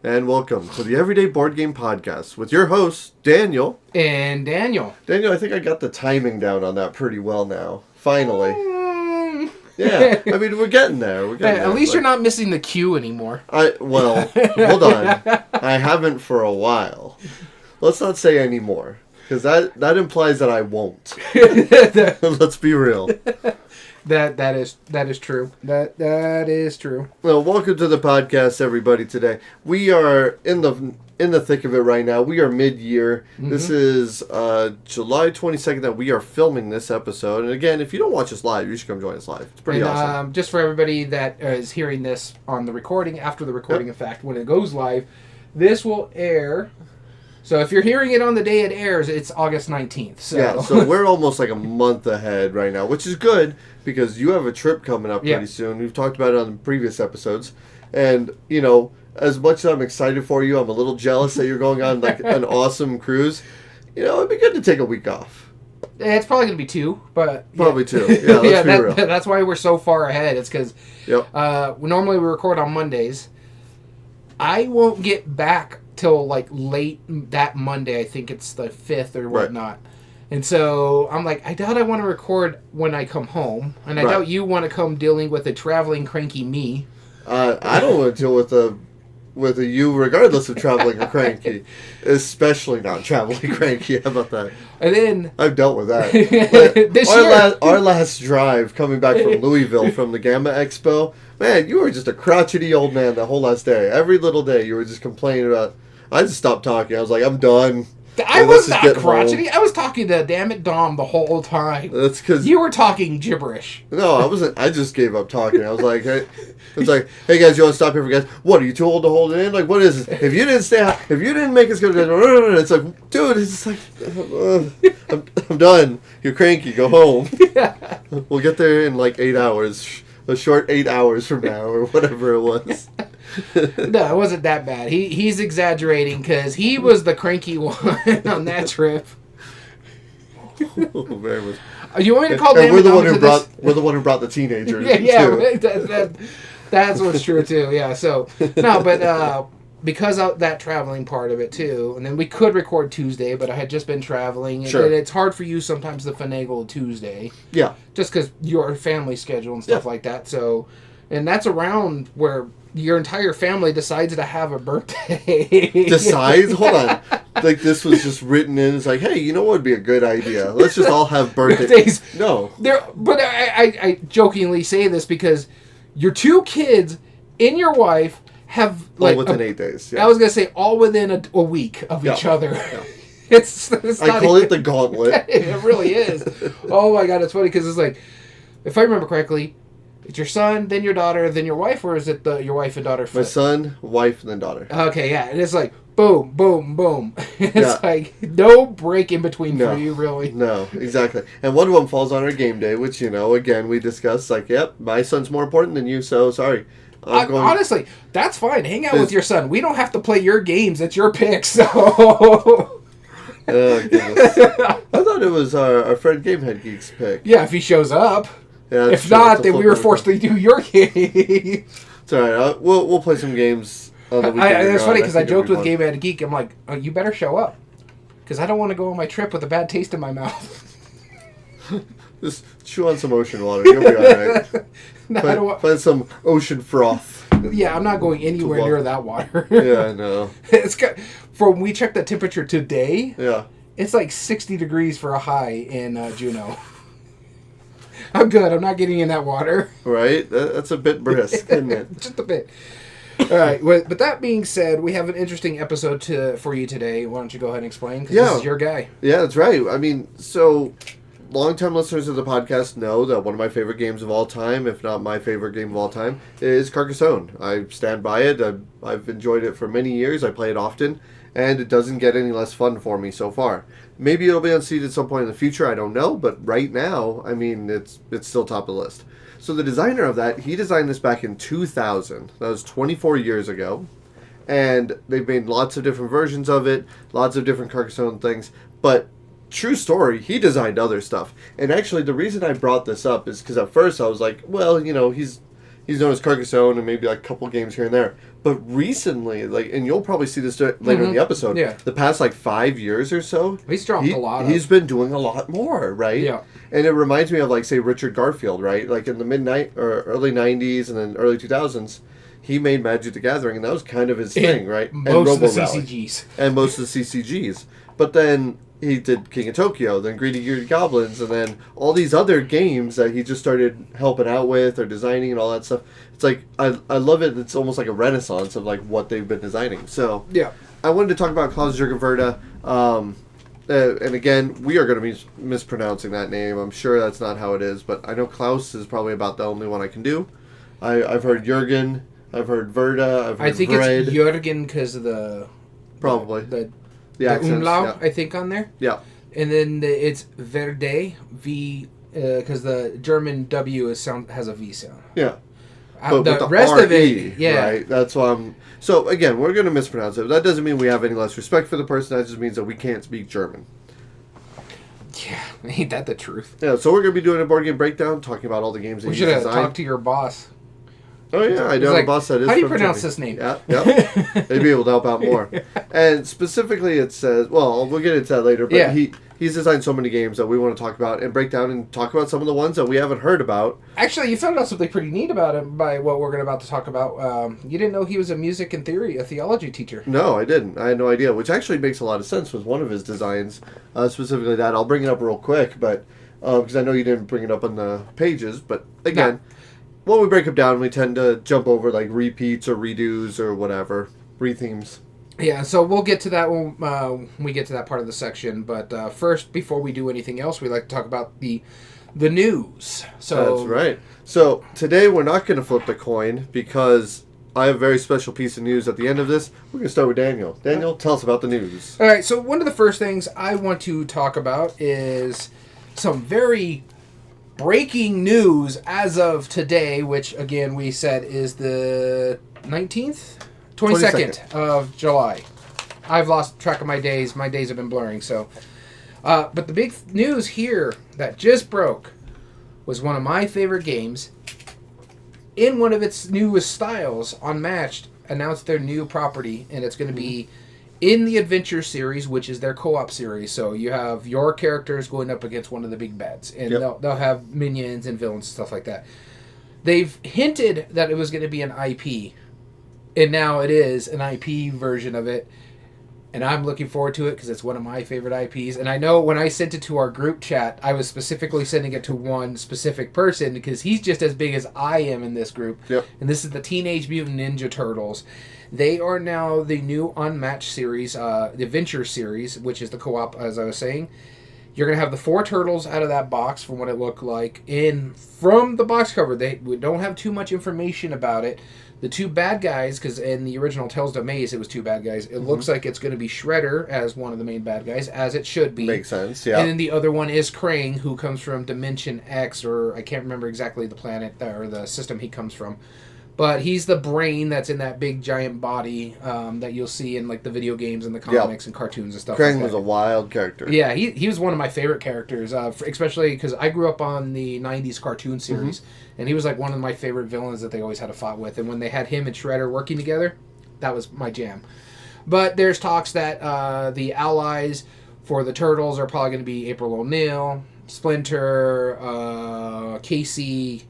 and welcome to the Everyday Board Game Podcast with your hosts, Daniel. And Daniel. Daniel, I think I got the timing down on that pretty well now. Finally. Yeah, I mean, we're getting there. At least you're not missing the cue anymore. Well, hold on. I haven't for a while. Let's not say any more, because that implies that I won't. Let's be real. That is true. That is true. Well, welcome to the podcast, everybody. Today we are in the thick of it right now. We are mid-year. Mm-hmm. This is July 22nd that we are filming this episode. And again, if you don't watch us live, you should come join us live. It's pretty awesome. Just for everybody that is hearing this on the recording, after the recording, in fact, when it goes live, this will air. So if you're hearing it on the day it airs, it's August 19th. So. Yeah, so we're almost like a month ahead right now, which is good because you have a trip coming up pretty soon. We've talked about it on previous episodes. And, you know, as much as I'm excited for you, I'm a little jealous that you're going on like an awesome cruise. You know, it'd be good to take a week off. It's probably going to be 2, but... Probably 2. Yeah, let's be real. That's why we're so far ahead. It's because normally we record on Mondays. I won't get back till like late that Monday. I think it's the 5th or whatnot. Right. And so I'm like, I doubt I want to record when I come home. And I doubt you want to come dealing with a traveling cranky me. I don't want to deal with a you regardless of traveling or cranky. Especially not traveling cranky. How about that? And then... I've dealt with that. Our last drive coming back from Louisville from the Gamma Expo, man, you were just a crotchety old man the whole last day. Every little day you were just complaining about... I just stopped talking. I was like, I'm done. I was not crotchety. Home. I was talking to damn it Dom the whole time. That's because you were talking gibberish. No, I wasn't. I just gave up talking. I was like, hey, guys, you want to stop here for guys? What, are you too old to hold it in? Like, what is this? If you didn't make us go to it's like, dude, it's like, I'm done. You're cranky. Go home. Yeah. We'll get there in like 8 hours. A short 8 hours from now, or whatever it was. No, it wasn't that bad. He's exaggerating because he was the cranky one on that trip. Oh, man, you want me to call them? We're the one who brought the teenagers. Yeah. That's what's true too. Yeah. So no, but because of that traveling part of it too, and then we could record Tuesday, but I had just been traveling, and it's hard for you sometimes to finagle Tuesday. Yeah. Just because your family schedule and stuff like that. So, and that's around where your entire family decides to have a birthday. Decides? Hold on. Like, this was just written in. It's like, hey, you know what would be a good idea? Let's just all have birthdays. No. But I jokingly say this because your 2 kids and your wife have... All within 8 days. Yeah. I was going to say all within a week of each other. Yeah. It's I call it the gauntlet. It really is. Oh, my God. It's funny because it's like, if I remember correctly... It's your son, then your daughter, then your wife, or is it your wife and daughter? My son, wife, and then daughter. Okay, yeah. And it's like, boom, boom, boom. It's like, no break in between for you, really. No, exactly. And one of them falls on our game day, which, you know, again, we discussed, like, yep, my son's more important than you, so sorry. Honestly, that's fine. Hang out with your son. We don't have to play your games. It's your pick, so... Oh, goodness. I thought it was our friend Gamehead Geek's pick. Yeah, if he shows up. Yeah, if not, then we were forced to do your game. It's alright. We'll play some games on the weekend. It's funny because I joked with Game at Geek. I'm like, oh, you better show up. Because I don't want to go on my trip with a bad taste in my mouth. Just chew on some ocean water. You'll be alright. Find some ocean froth. Yeah, I'm not going anywhere near that water. Yeah, I know. From we checked the temperature today, it's like 60 degrees for a high in Juneau. I'm good. I'm not getting in that water. Right? That's a bit brisk, isn't it? Just a bit. All right. But that being said, we have an interesting episode for you today. Why don't you go ahead and explain? Because this is your guy. Yeah, that's right. I mean, so long-time listeners of the podcast know that one of my favorite games of all time, if not my favorite game of all time, is Carcassonne. I stand by it. I've enjoyed it for many years. I play it often. And it doesn't get any less fun for me so far. Maybe it'll be unseated at some point in the future, I don't know, but right now, I mean, it's still top of the list. So the designer of that, he designed this back in 2000. That was 24 years ago. And they've made lots of different versions of it, lots of different Carcassonne things, but true story, he designed other stuff. And actually, the reason I brought this up is because at first I was like, well, you know, he's he's known as Carcassonne and maybe like a couple games here and there. But recently, like, and you'll probably see this later in the episode. Yeah. The past like 5 years or so, he's dropped a lot. He's been doing a lot more, right? Yeah. And it reminds me of like say Richard Garfield, right? Like in the early '90s and then early 2000s, he made Magic the Gathering, and that was kind of his thing, right? Most and of the CCGs. And most of the CCGs. But then he did King of Tokyo, then Greedy Geary Goblins, and then all these other games that he just started helping out with or designing and all that stuff. It's like, I love it. It's almost like a renaissance of like what they've been designing. So yeah, I wanted to talk about Klaus-Jürgen Wrede. And again, we are going to be mispronouncing that name. I'm sure that's not how it is, but I know Klaus is probably about the only one I can do. I've heard Jürgen, I've heard Wrede, I've heard I think Wrede. it's Jürgen because of the... Probably. The accents, umlaut, yeah. I think, on there. Yeah. And then it's Wrede, because the German W has a V sound. Yeah. But the rest of it, yeah. Right? That's why I'm... So, again, we're going to mispronounce it. That doesn't mean we have any less respect for the person. That just means that we can't speak German. Yeah, ain't that the truth? Yeah, so we're going to be doing a board game breakdown, talking about all the games that we you should have designed. talked to your boss. Oh, yeah, I know the boss that is. How do you from pronounce Germany. this name? Yeah. They'd be able to help out more. And specifically, it says, well, we'll get into that later, but he's designed so many games that we want to talk about and break down and talk about some of the ones that we haven't heard about. Actually, you found out something pretty neat about him by what we're about to talk about. You didn't know he was a music and a theology teacher. No, I didn't. I had no idea, which actually makes a lot of sense with one of his designs, specifically that. I'll bring it up real quick, but because I know you didn't bring it up on the pages, but again... No. When we break them down, we tend to jump over like repeats or redos or whatever, rethemes. Yeah, so we'll get to that when we get to that part of the section. But first, before we do anything else, we like to talk about the news. So that's right. So today we're not going to flip the coin because I have a very special piece of news at the end of this. We're going to start with Daniel. Daniel, tell us about the news. All right, so one of the first things I want to talk about is some very... breaking news as of today, which again we said is the 19th? 22nd of July. I've lost track of my days. My days have been blurring. So, but the big news here that just broke was one of my favorite games in one of its newest styles. Unmatched announced their new property, and it's going to be in the Adventure series, which is their co-op series. So you have your characters going up against one of the big bads, and they'll have minions and villains and stuff like that. They've hinted that it was going to be an IP, and now it is an IP version of it, and I'm looking forward to it because it's one of my favorite IPs. And I know when I sent it to our group chat, I was specifically sending it to one specific person because he's just as big as I am in this group. Yep. And this is the Teenage Mutant Ninja Turtles. They are now the new Unmatched series, the Adventure series, which is the co-op, as I was saying. You're going to have the 4 turtles out of that box from what it looked like. From the box cover, we don't have too much information about it. The 2 bad guys, because in the original Tales of Maze, it was 2 bad guys. It looks like it's going to be Shredder as one of the main bad guys, as it should be. Makes sense, yeah. And then the other one is Krang, who comes from Dimension X, or I can't remember exactly the planet or the system he comes from. But he's the brain that's in that big giant body that you'll see in like the video games and the comics and cartoons and stuff. Krang like that. was a wild character. Yeah, he was one of my favorite characters, especially because I grew up on the 90s cartoon series, and he was like one of my favorite villains that they always had a fight with. And when they had him and Shredder working together, that was my jam. But there's talks that the allies for the Turtles are probably going to be April O'Neil, Splinter, Casey...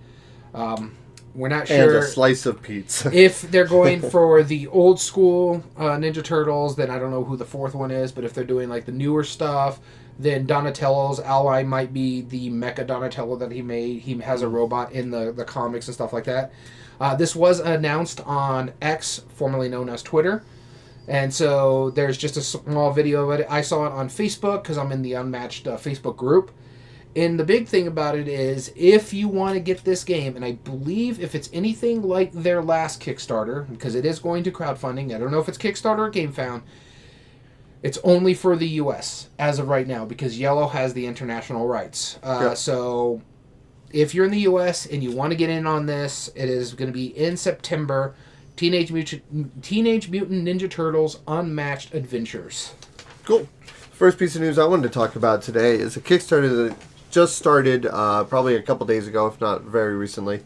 we're not sure. And a slice of pizza. If they're going for the old school Ninja Turtles, then I don't know who the 4th one is. But if they're doing like the newer stuff, then Donatello's ally might be the Mecha Donatello that he made. He has a robot in the comics and stuff like that. This was announced on X, formerly known as Twitter. And so there's just a small video of it. I saw it on Facebook because I'm in the Unmatched Facebook group. And the big thing about it is, if you want to get this game, and I believe if it's anything like their last Kickstarter, because it is going to crowdfunding, I don't know if it's Kickstarter or GameFound, it's only for the U.S. as of right now, because Yellow has the international rights. So if you're in the U.S. and you want to get in on this, it is going to be in September, Teenage Mutant Ninja Turtles Unmatched Adventures. Cool. First piece of news I wanted to talk about today is a Kickstarter that just started probably a couple days ago, if not very recently.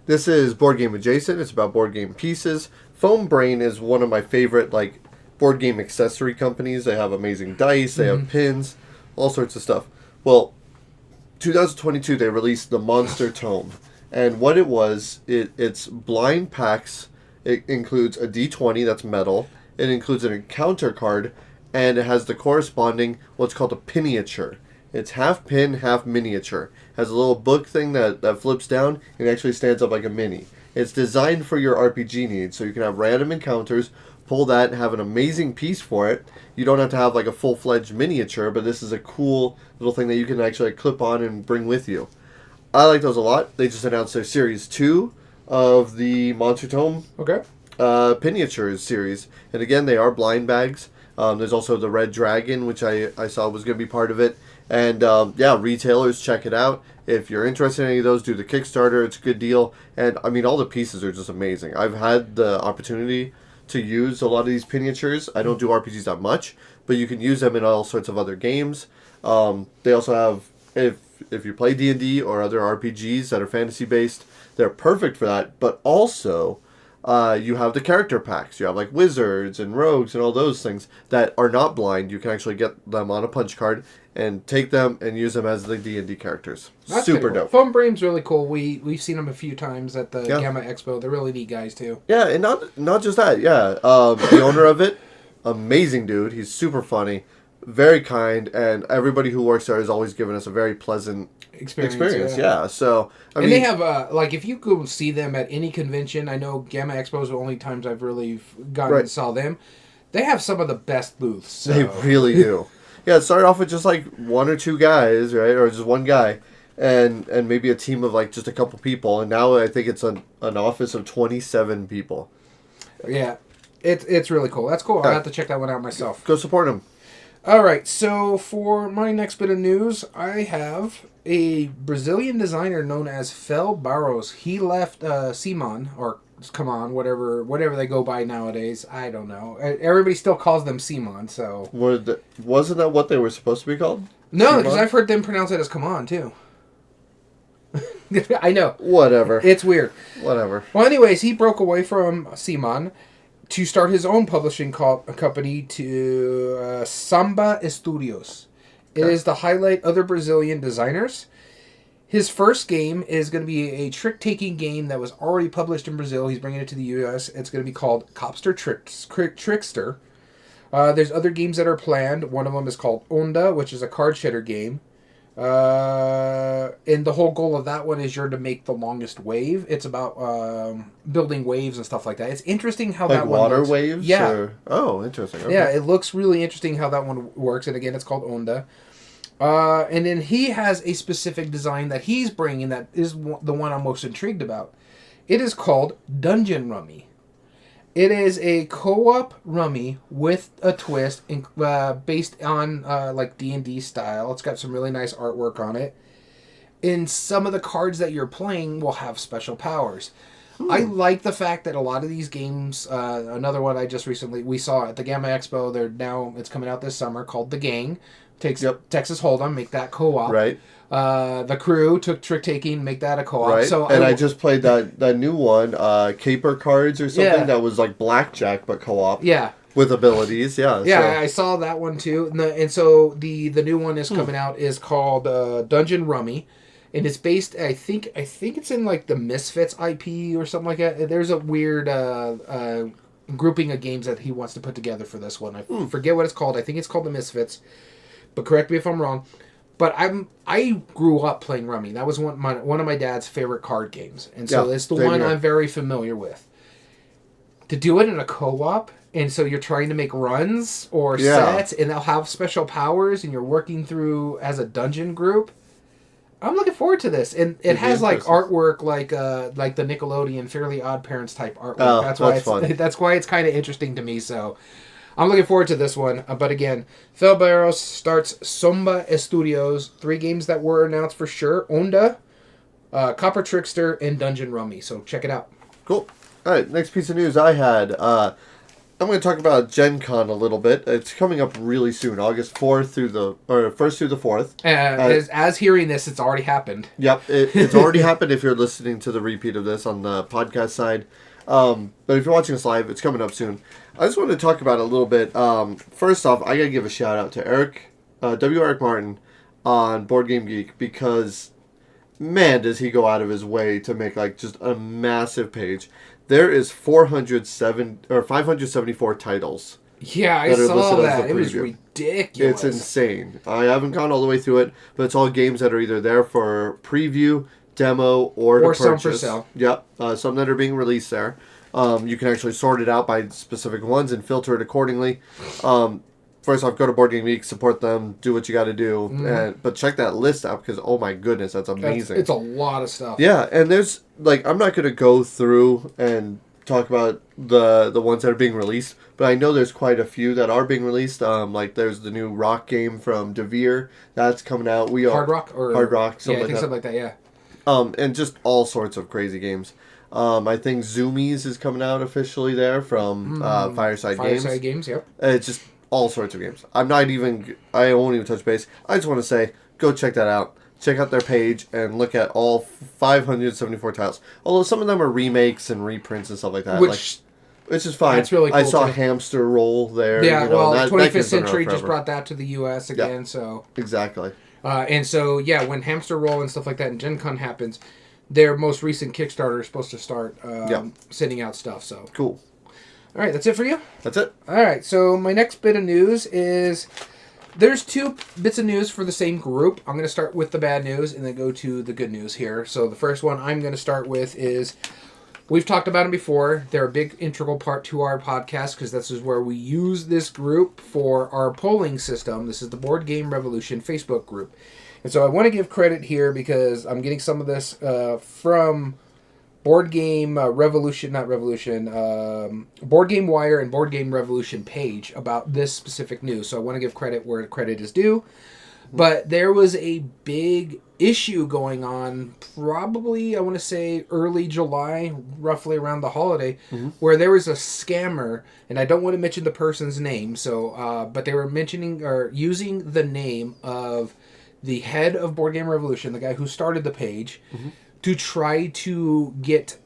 This is board game adjacent. It's about board game pieces. Foam Brain is one of my favorite board game accessory companies. They have amazing dice. They have pins, all sorts of stuff. Well, 2022 they released the Monster Tome, and what it was, it's blind packs. It includes a D20 that's metal. It includes an encounter card, and it has the corresponding what's called a miniature. It's half pin, half miniature. Has a little book thing that flips down and actually stands up like a mini. It's designed for your RPG needs, so you can have random encounters, pull that, and have an amazing piece for it. You don't have to have a full-fledged miniature, but this is a cool little thing that you can actually clip on and bring with you. I like those a lot. They just announced their Series 2 of the Monster Tome miniatures series. And again, they are blind bags. There's also the Red Dragon, which I saw was going to be part of it. And retailers, check it out. If you're interested in any of those, do the Kickstarter. It's a good deal. And I mean, all the pieces are just amazing. I've had the opportunity to use a lot of these miniatures. I don't do RPGs that much, but you can use them in all sorts of other games. They also have, if you play D&D or other RPGs that are fantasy based, they're perfect for that. But also, you have the character packs. You have wizards and rogues and all those things that are not blind. You can actually get them on a punch card and take them and use them as the D&D characters. That's super dope. Foam Brain's really cool. We've seen them a few times at the Gamma Expo. They're really neat guys too. Yeah, and not just that. Yeah, the owner of it, amazing dude. He's super funny, very kind, and everybody who works there has always given us a very pleasant experience. Yeah. So I mean, they have if you go see them at any convention, I know Gamma Expo is the only times I've really gotten to saw them. They have some of the best booths. So. They really do. Yeah, it started off with just one or two guys, right, or just one guy, and maybe a team of just a couple people, and now I think it's an office of 27 people. Yeah, it's really cool. That's cool. I'll have to check that one out myself. Go support them. All right, so for my next bit of news, I have a Brazilian designer known as Fel Barros. He left Simon, or come on, whatever they go by nowadays. I don't know. Everybody still calls them Simon, so... Wasn't that what they were supposed to be called? No, because I've heard them pronounce it as come on, too. I know. Whatever. It's weird. Whatever. Well, anyways, he broke away from Simon to start his own publishing company to Samba Studios. It is to highlight other Brazilian designers. His first game is going to be a trick-taking game that was already published in Brazil. He's bringing it to the U.S. It's going to be called Copster Trickster. There's other games that are planned. One of them is called Onda, which is a card shedder game. And the whole goal of that one is you're to make the longest wave. It's about building waves and stuff like that. It's interesting how that one water looks. Waves? Yeah. Oh, interesting. Okay. Yeah, it looks really interesting how that one works. And again, it's called Onda. And then he has a specific design that he's bringing that is the one I'm most intrigued about. It is called Dungeon Rummy. It is a co-op rummy with a twist based on D&D style. It's got some really nice artwork on it. And some of the cards that you're playing will have special powers. I like the fact that a lot of these games, another one I just we saw at the Gamma Expo, it's coming out this summer, called The Gang. Takes Texas Hold'em, make that co-op. Right. The Crew took trick-taking, make that a co-op. Right. So I just played that new one, Caper Cards or something, that was like Blackjack but co-op. Yeah. With abilities, yeah. Yeah, so. I saw that one too. And so the new one is coming out is called Dungeon Rummy. And it's based, I think it's in the Misfits IP or something like that. There's a weird grouping of games that he wants to put together for this one. I forget what it's called. I think it's called the Misfits. But correct me if I'm wrong. But I grew up playing Rummy. That was one of my dad's favorite card games. And so it's the one I'm very familiar with. To do it in a co-op, and so you're trying to make runs or sets, and they'll have special powers, and you're working through as a dungeon group. I'm looking forward to this, and it has artwork like the Nickelodeon Fairly Odd Parents type artwork. Oh, that's why it's kind of interesting to me. So I'm looking forward to this one. But again, Fel Barros starts Samba Studios. 3 games that were announced for sure: Onda, Copper Trickster, and Dungeon Rummy. So check it out. Cool. All right, next piece of news I had. I'm going to talk about Gen Con a little bit. It's coming up really soon, August 4th through the 1st through the 4th. As hearing this, it's already happened. Yep, it's already happened if you're listening to the repeat of this on the podcast side. But if you're watching us live, it's coming up soon. I just wanted to talk about it a little bit. First off, I got to give a shout out to Eric Martin on Board Game Geek, because man, does he go out of his way to make like just a massive page. There is 574 titles. Yeah, I saw that. It was ridiculous. It's insane. I haven't gone all the way through it, but it's all games that are either there for preview, demo, or to purchase. Some for sale. Yep, some that are being released there. You can actually sort it out by specific ones and filter it accordingly. First off, go to Board Game Geek, support them, do what you got to do. But check that list out, because, oh my goodness, that's amazing. It's a lot of stuff. Yeah, and there's, like, I'm not going to go through and talk about the ones that are being released, but I know there's quite a few that are being released. Like, there's the new rock game from DeVere that's coming out. Hard Rock? Hard Rock, something like that. Something like that, yeah. And just all sorts of crazy games. I think Zoomies is coming out officially there from Fireside Games. Fireside Games, yep. It's just all sorts of games. I won't even touch base. I just want to say, go check that out. Check out their page and look at all 574 titles. Although some of them are remakes and reprints and stuff like that. Which is fine. That's really cool. I saw Hamster Roll there. Yeah, 25th Century just brought that to the U.S. again. Yep. So exactly. And so, yeah, when Hamster Roll and stuff like that and Gen Con happens, their most recent Kickstarter is supposed to start sending out stuff. So cool. All right, that's it for you? That's it. All right, so my next bit of news is there's two bits of news for the same group. I'm going to start with the bad news and then go to the good news here. So the first one I'm going to start with is, we've talked about them before. They're a big integral part to our podcast, because this is where we use this group for our polling system. This is the Board Game Revolution Facebook group. And so I want to give credit here, because I'm getting some of this from Board Game Revolution, Board Game Wire and Board Game Revolution page about this specific news. So I want to give credit where credit is due. But there was a big issue going on, probably, I want to say, early July, roughly around the holiday, where there was a scammer, and I don't want to mention the person's name, so but they were mentioning or using the name of the head of Board Game Revolution, the guy who started the page, to try to get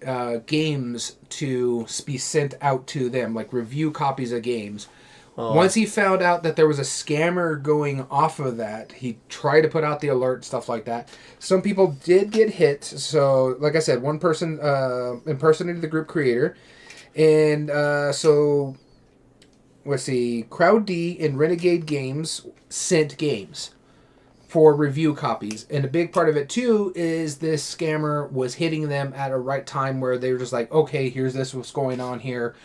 games to be sent out to them, like review copies of games. Once he found out that there was a scammer going off of that, he tried to put out the alert, stuff like that. Some people did get hit. So, like I said, one person impersonated the group creator. And so, let's see, Crowd D and Renegade Games sent games for review copies. And a big part of it, too, is this scammer was hitting them at a right time where they were just like, okay, here's what's going on here.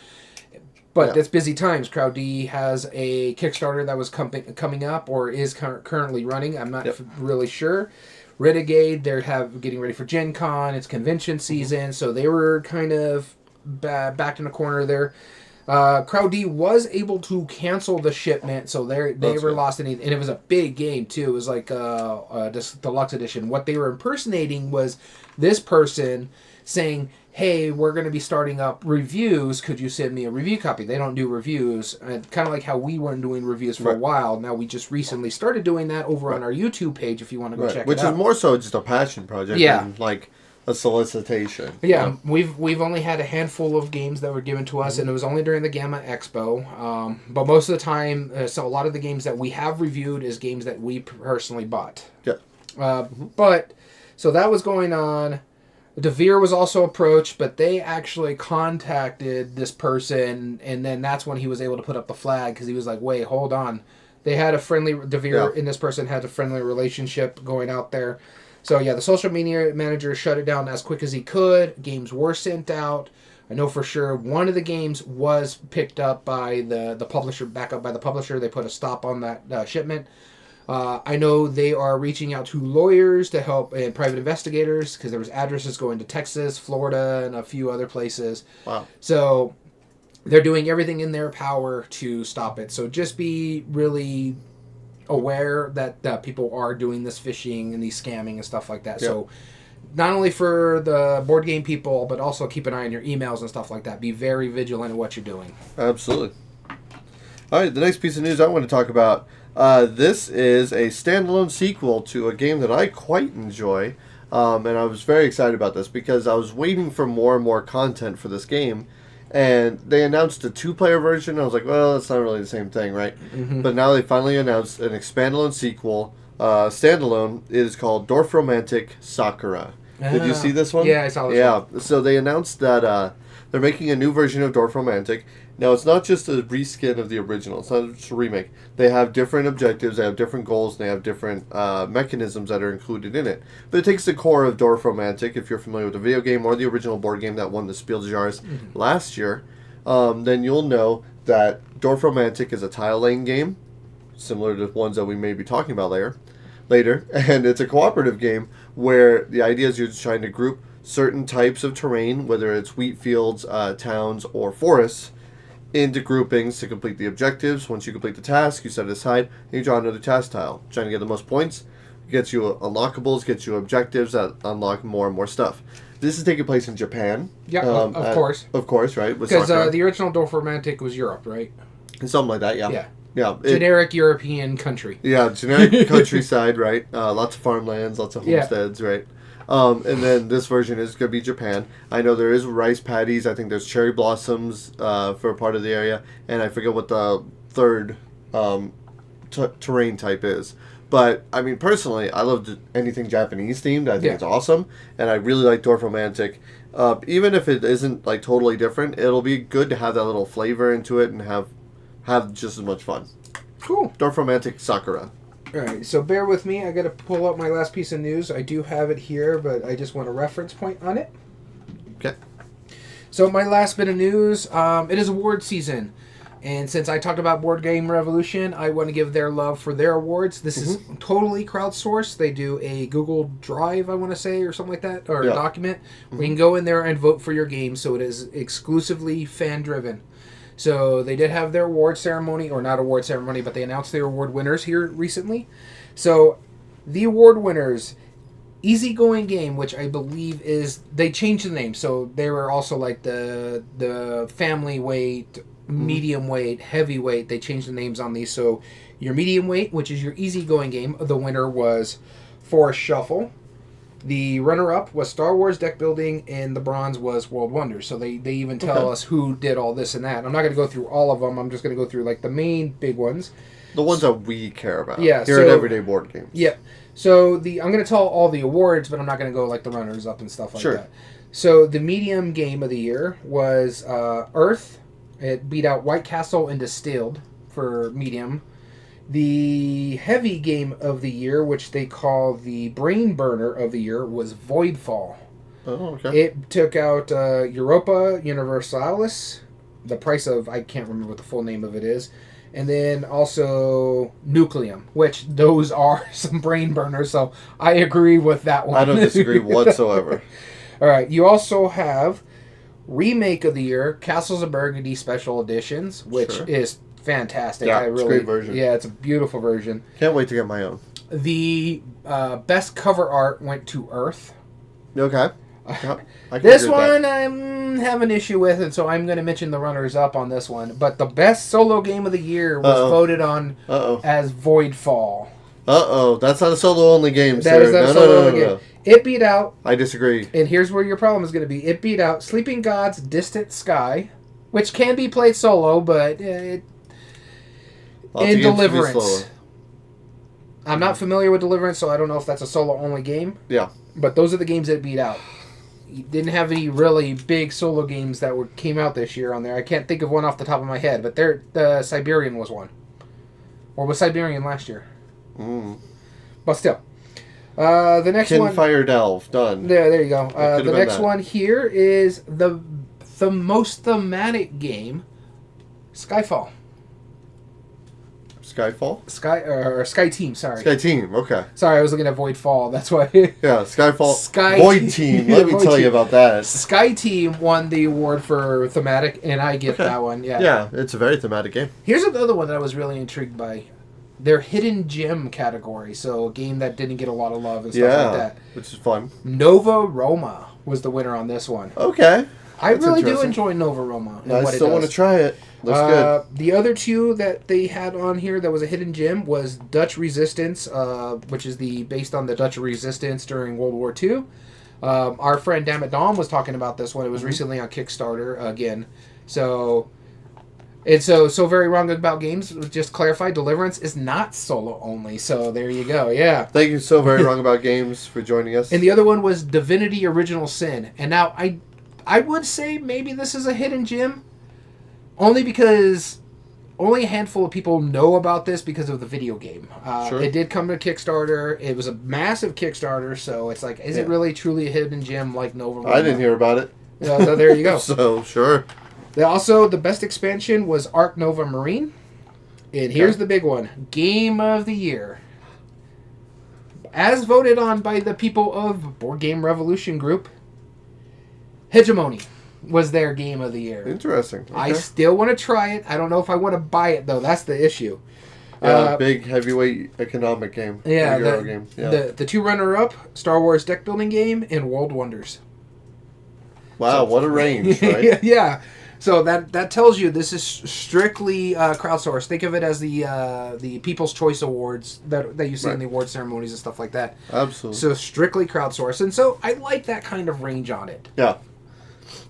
But it's busy times. Crowd D has a Kickstarter that was coming up or is currently running. I'm not really sure. Renegade, they're getting ready for Gen Con. It's convention season, so they were kind of backed in a corner there. Crowd D was able to cancel the shipment, so they were lost in it. And it was a big game, too. It was like this deluxe edition. What they were impersonating was this person saying, hey, we're going to be starting up reviews. Could you send me a review copy? They don't do reviews. Kind of like how we weren't doing reviews for a while. Now we just recently started doing that over on our YouTube page if you want to go check it out. Which is more so just a passion project than like a solicitation. Yeah, we've only had a handful of games that were given to us, and it was only during the Gamma Expo. But most of the time, so a lot of the games that we have reviewed is games that we personally bought. Yeah. But, so that was going on. DeVere was also approached, but they actually contacted this person, and then that's when he was able to put up the flag, because he was like, wait, hold on. They had DeVere and this person had a friendly relationship going out there. So yeah, the social media manager shut it down as quick as he could. Games were sent out. I know for sure one of the games was picked up by the publisher, back up by the publisher. They put a stop on that shipment. I know they are reaching out to lawyers to help and private investigators, because there was addresses going to Texas, Florida, and a few other places. Wow. So they're doing everything in their power to stop it. So just be really aware that people are doing this phishing and these scamming and stuff like that. Yep. So not only for the board game people, but also keep an eye on your emails and stuff like that. Be very vigilant in what you're doing. Absolutely. All right, the next piece of news I want to talk about. This is a standalone sequel to a game that I quite enjoy. And I was very excited about this because I was waiting for more and more content for this game. And they announced a 2-player version. I was like, well, it's not really the same thing, right? Mm-hmm. But now they finally announced an expandalone sequel. Standalone. It is called Dorfromantik Sakura. Did you see this one? Yeah, I saw this one. Yeah, so they announced that they're making a new version of Dorfromantik. Now, it's not just a reskin of the original. It's not just a remake. They have different objectives, they have different goals, and they have different mechanisms that are included in it. But it takes the core of Dorfromantik, if you're familiar with the video game or the original board game that won the Spiel des Jahres last year, then you'll know that Dorfromantik is a tile-laying game, similar to ones that we may be talking about later. And it's a cooperative game where the idea is you're just trying to group certain types of terrain, whether it's wheat fields, towns, or forests, into groupings to complete the objectives. Once you complete the task, you set it aside, and you draw another task tile. Trying to get the most points gets you unlockables, gets you objectives that unlock more and more stuff. This is taking place in Japan. Yeah, of course. Of course, right? Because the original Dorfromantik was Europe, right? Something like that, yeah. Yeah. Yeah, generic European country. Yeah, generic countryside, right? Lots of farmlands, lots of homesteads, right? And then this version is going to be Japan. I know there is rice paddies. I think there's cherry blossoms for a part of the area. And I forget what the third terrain type is. But, I mean, personally, I love anything Japanese themed. I think it's awesome. And I really like Dorfromantik. Even if it isn't, like, totally different, it'll be good to have that little flavor into it and have just as much fun. Cool. Dorfromantik Sakura. Alright, so bear with me. I got to pull up my last piece of news. I do have it here, but I just want a reference point on it. Okay. So my last bit of news, it is award season. And since I talked about Board Game Revolution, I want to give their love for their awards. This is totally crowdsourced. They do a Google Drive, I want to say, or something like that, or a document. Where you can go in there and vote for your game, so it is exclusively fan-driven. So they did have their award ceremony, or not award ceremony, but they announced their award winners here recently. So the award winners, Easygoing Game, which I believe is, they changed the name. So they were also like the family weight, medium weight, heavyweight. They changed the names on these. So your medium weight, which is your Easygoing Game, the winner was Forest Shuffle. The runner-up was Star Wars deck building, and the bronze was World Wonders. So they even tell us who did all this and that. I'm not going to go through all of them. I'm just going to go through like the main big ones. The ones that we care about. Yeah. Here at Everyday Board Games. Yeah. So I'm going to tell all the awards, but I'm not going to go like the runners-up and stuff like that. So the medium game of the year was Earth. It beat out White Castle and Distilled for medium. The heavy game of the year, which they call the brain burner of the year, was Voidfall. Oh, okay. It took out Europa Universalis, the price of, I can't remember what the full name of it is, and then also Nucleum, which those are some brain burners, so I agree with that one. I don't disagree whatsoever. All right, you also have Remake of the Year, Castles of Burgundy Special Editions, which is fantastic. Yeah, it's a great version. Yeah, it's a beautiful version. Can't wait to get my own. The best cover art went to Earth. Okay. This one I'm having an issue with, and so I'm going to mention the runners-up on this one. But the best solo game of the year was voted on as Voidfall. That's not a solo-only game, That is not a solo-only game. It beat out... I disagree. And here's where your problem is going to be. It beat out Sleeping Gods Distant Sky, which can be played solo, but... in Deliverance. I'm not familiar with Deliverance, so I don't know if that's a solo-only game. Yeah. But those are the games that beat out. You didn't have any really big solo games that came out this year on there. I can't think of one off the top of my head, but the Siberian was one. Or was Siberian last year? But still. The next one... Fire Delve. Done. There you go. The next one here is the most thematic game, Skyfall. Skyfall? Sky Team, sorry. Sky Team, okay. Sorry, I was looking at Voidfall, that's why. Yeah, Skyfall. Void Team, let me tell you about that. Sky Team won the award for thematic, and I get that one, yeah. Yeah, it's a very thematic game. Here's another one that I was really intrigued by. their hidden gem category. So a game that didn't get a lot of love and stuff like that. Which is fun. Nova Roma was the winner on this one. Okay. I really do enjoy Nova Roma. And I still want to try it. Looks good. The other two that they had on here that was a hidden gem was Dutch Resistance, which is based on the Dutch Resistance during World War II. Our friend Dammit Dom was talking about this one. It was recently on Kickstarter again. So it's so very wrong about games. Just clarify, Deliverance is not solo only. So there you go. Yeah. Thank you so very wrong about games for joining us. And the other one was Divinity Original Sin. And now I would say maybe this is a hidden gem, only because only a handful of people know about this because of the video game. Sure. It did come to Kickstarter. It was a massive Kickstarter, so it's like, is it really truly a hidden gem like Nova Roma? I didn't hear about it. So there you go. So, sure. Also, the best expansion was Ark Nova Marine. And here's the big one. Game of the Year. As voted on by the people of Board Game Revolution Group, Hegemony was their Game of the Year. Interesting. Okay. I still want to try it. I don't know if I want to buy it, though. That's the issue. Big, heavyweight economic game. Yeah, Euro game. Yeah. The two runner-up, Star Wars deck building game, and World Wonders. Wow, what a range, right? Yeah. So that tells you this is strictly crowdsourced. Think of it as the People's Choice Awards that you see in the award ceremonies and stuff like that. Absolutely. So strictly crowdsourced. And so I like that kind of range on it. Yeah.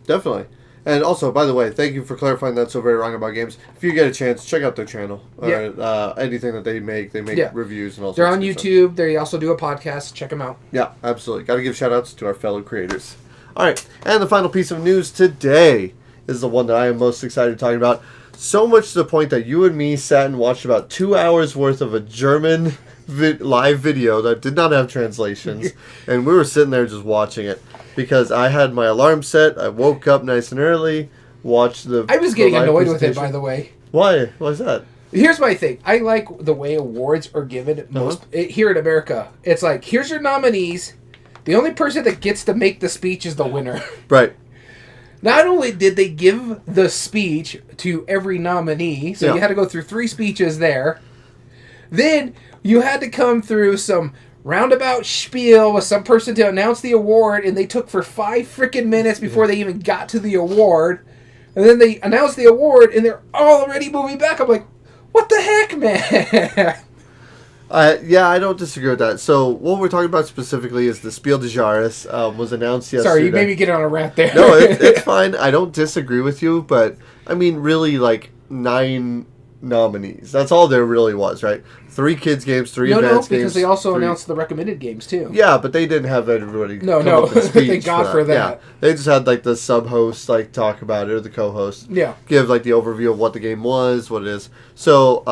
Definitely. And also, by the way, thank you for clarifying that so very wrong about games. If you get a chance, check out their channel. Anything that they make reviews and all They're sorts on of YouTube. Stuff. They also do a podcast. Check them out. Yeah, absolutely. Got to give shout-outs to our fellow creators. All right, and the final piece of news today is the one that I am most excited to talk about. So much to the point that you and me sat and watched about 2 hours worth of a German live video that did not have translations. And we were sitting there just watching it. Because I had my alarm set, I woke up nice and early, watched the. I was getting annoyed with it, by the way. Why? Why is that? Here's my thing. I like the way awards are given here in America. It's like, here's your nominees. The only person that gets to make the speech is the winner. Right. Not only did they give the speech to every nominee, so you had to go through 3 speeches there, then you had to come through some roundabout spiel with some person to announce the award, and they took for 5 freaking minutes before they even got to the award. And then they announced the award, and they're already moving back. I'm like, what the heck, man? Yeah, I don't disagree with that. So what we're talking about specifically is the Spiel des Jahres was announced yesterday. Sorry, you made me get on a rant there. No, it's fine. I don't disagree with you, but I mean, really, like 9 nominees. That's all there really was, right? 3 kids games, 3 advanced games. No, because they also announced the recommended games too. Yeah, but they didn't have everybody. No. Thank God for that. Yeah, they just had like the sub-host like talk about it, or the co-host. Yeah, give like the overview of what the game was, what it is. So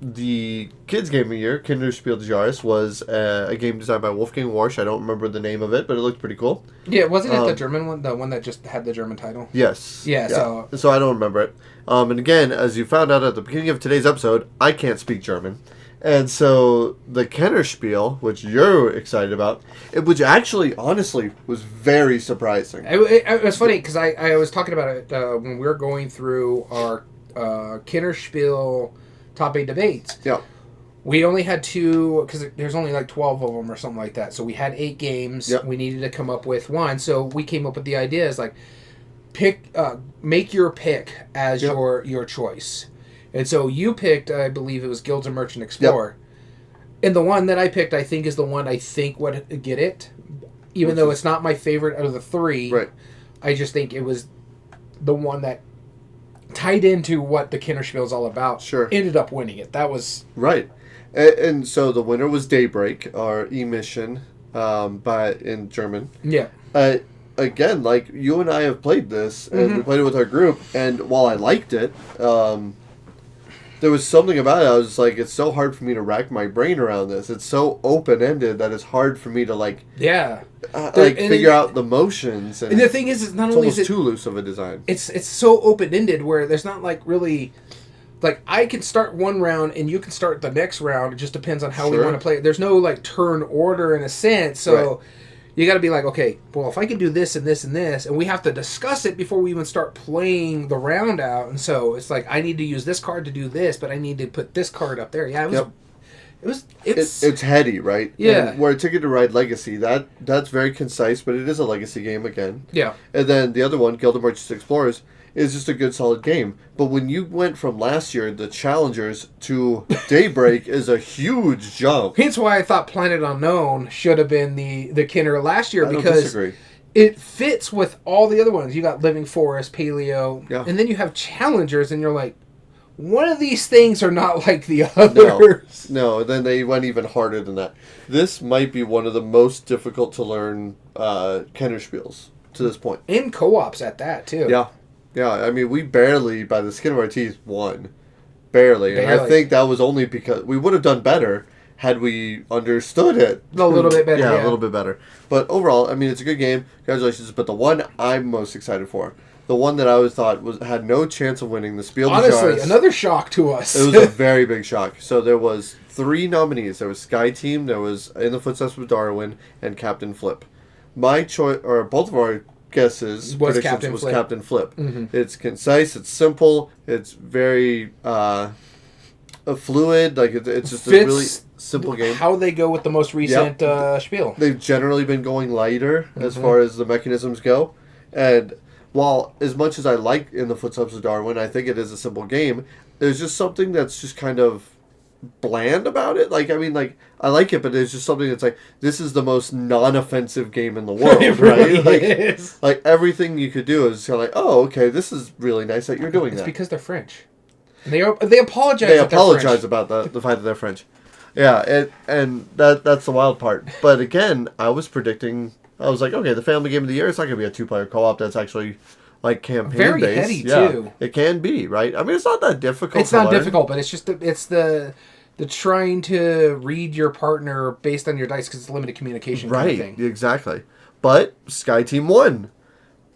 the kids game of the year, Kinderspiel des Jahres, was a game designed by Wolfgang Warsch. I don't remember the name of it, but it looked pretty cool. Yeah, wasn't it the German one, the one that just had the German title? Yes. Yeah. So I don't remember it. And again, as you found out at the beginning of today's episode, I can't speak German. And so the Kennerspiel, which you're excited about, which actually, honestly, was very surprising. It was funny because I was talking about it when we were going through our Kennerspiel top 8 debates. Yeah. We only had 2, because there's only like 12 of them or something like that. So we had 8 games. Yep. We needed to come up with one. So we came up with the idea is like, make your pick as your choice. And so you picked, I believe it was Guilds of Merchant Explorer. Yep. And the one that I picked, I think, is the one I think would get it. Even though it's not my favorite out of the 3. Right. I just think it was the one that tied into what the Kennerspiel is all about. Sure. Ended up winning it. That was... Right. And so the winner was Daybreak, our emission, in German. Yeah. Again, like, you and I have played this, and we played it with our group, and while I liked it, there was something about it, I was like, it's so hard for me to rack my brain around this. It's so open-ended that it's hard for me to, like... Yeah. Figure out the motions. And the thing is, it's not only... It's almost too loose of a design. It's so open-ended where there's not, like, really... Like, I can start one round, and you can start the next round. It just depends on how we want to play it. There's no, like, turn order in a sense, so... Right. You got to be like, okay, well, if I can do this and this and this, and we have to discuss it before we even start playing the round out. And so it's like, I need to use this card to do this, but I need to put this card up there. Yeah, It's heady, right? Yeah. And where Ticket to Ride Legacy, that's very concise, but it is a legacy game again. Yeah. And then the other one, Guild of Merchants Explorers, is just a good solid game. But when you went from last year, the Challengers, to Daybreak is a huge jump. Hence why I thought Planet Unknown should have been the Kinner last year, I because don't disagree. it fits with all the other ones. You got Living Forest, Paleo, and then you have Challengers, and you're like, one of these things are not like the others. No, then they went even harder than that. This might be one of the most difficult to learn Kenner spiels to this point. In co-ops at that, too. Yeah. Yeah, I mean, we barely, by the skin of our teeth, won. Barely. And I think that was only because we would have done better had we understood it. A little bit better, yeah, a little bit better. But overall, I mean, it's a good game. Congratulations. But the one I'm most excited for, the one that I always thought had no chance of winning, the Spiel des Jahres. Honestly, another shock to us. It was a very big shock. So there was 3 nominees. There was Sky Team, there was In the Footsteps of Darwin, and Captain Flip. My choice, or both of our guesses, predictions was Captain Flip. Mm-hmm. It's concise, it's simple, it's very fluid, like it's just a really simple game. How they go with the most recent spiel. They've generally been going lighter as far as the mechanisms go, and while as much as I like In the Footsteps of Darwin, I think it is a simple game, there's just something that's just kind of bland about it. Like, I mean, like, I like it, but there's just something that's like, this is the most non-offensive game in the world, It really right? is. Like everything you could do is kind of like, oh, okay, this is really nice that you're doing that. It's because they're French. They apologize. They apologize about the fact that they're French. Yeah, and that's the wild part. But again, I was like, okay, the family game of the year, it's not going to be a 2-player co-op that's actually like campaign very based. heady too. It can be, right? I mean, it's not that difficult. It's not difficult, but it's just the trying to read your partner based on your dice, because it's limited communication kind of thing. Exactly. But Sky Team won,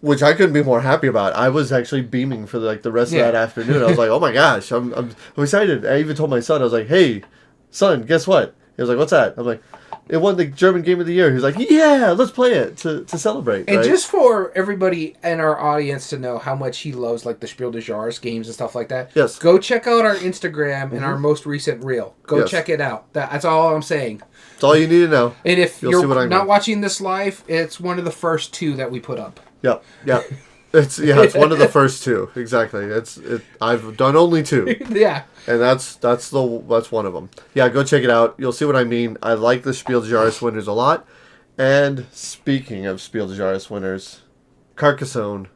which I couldn't be more happy about. I was actually beaming for the rest of that afternoon. I was like, oh my gosh, I'm excited. I even told my son, I was like, hey, son, guess what? He was like, what's that? I'm like, it won the German Game of the Year. He was like, yeah, let's play it to celebrate. And right? just for everybody in our audience to know how much he loves like the Spiel des Jahres games and stuff like that, yes, go check out our Instagram and our most recent reel. Go check it out. That's all I'm saying. That's all you need to know. And if you're not watching this live, it's one of the first 2 that we put up. Yep. It's one of the first 2. Exactly. I've done only 2. Yeah. And that's one of them. Yeah, go check it out. You'll see what I mean. I like the Spiel des Jahres winners a lot. And speaking of Spiel des Jahres winners, Carcassonne.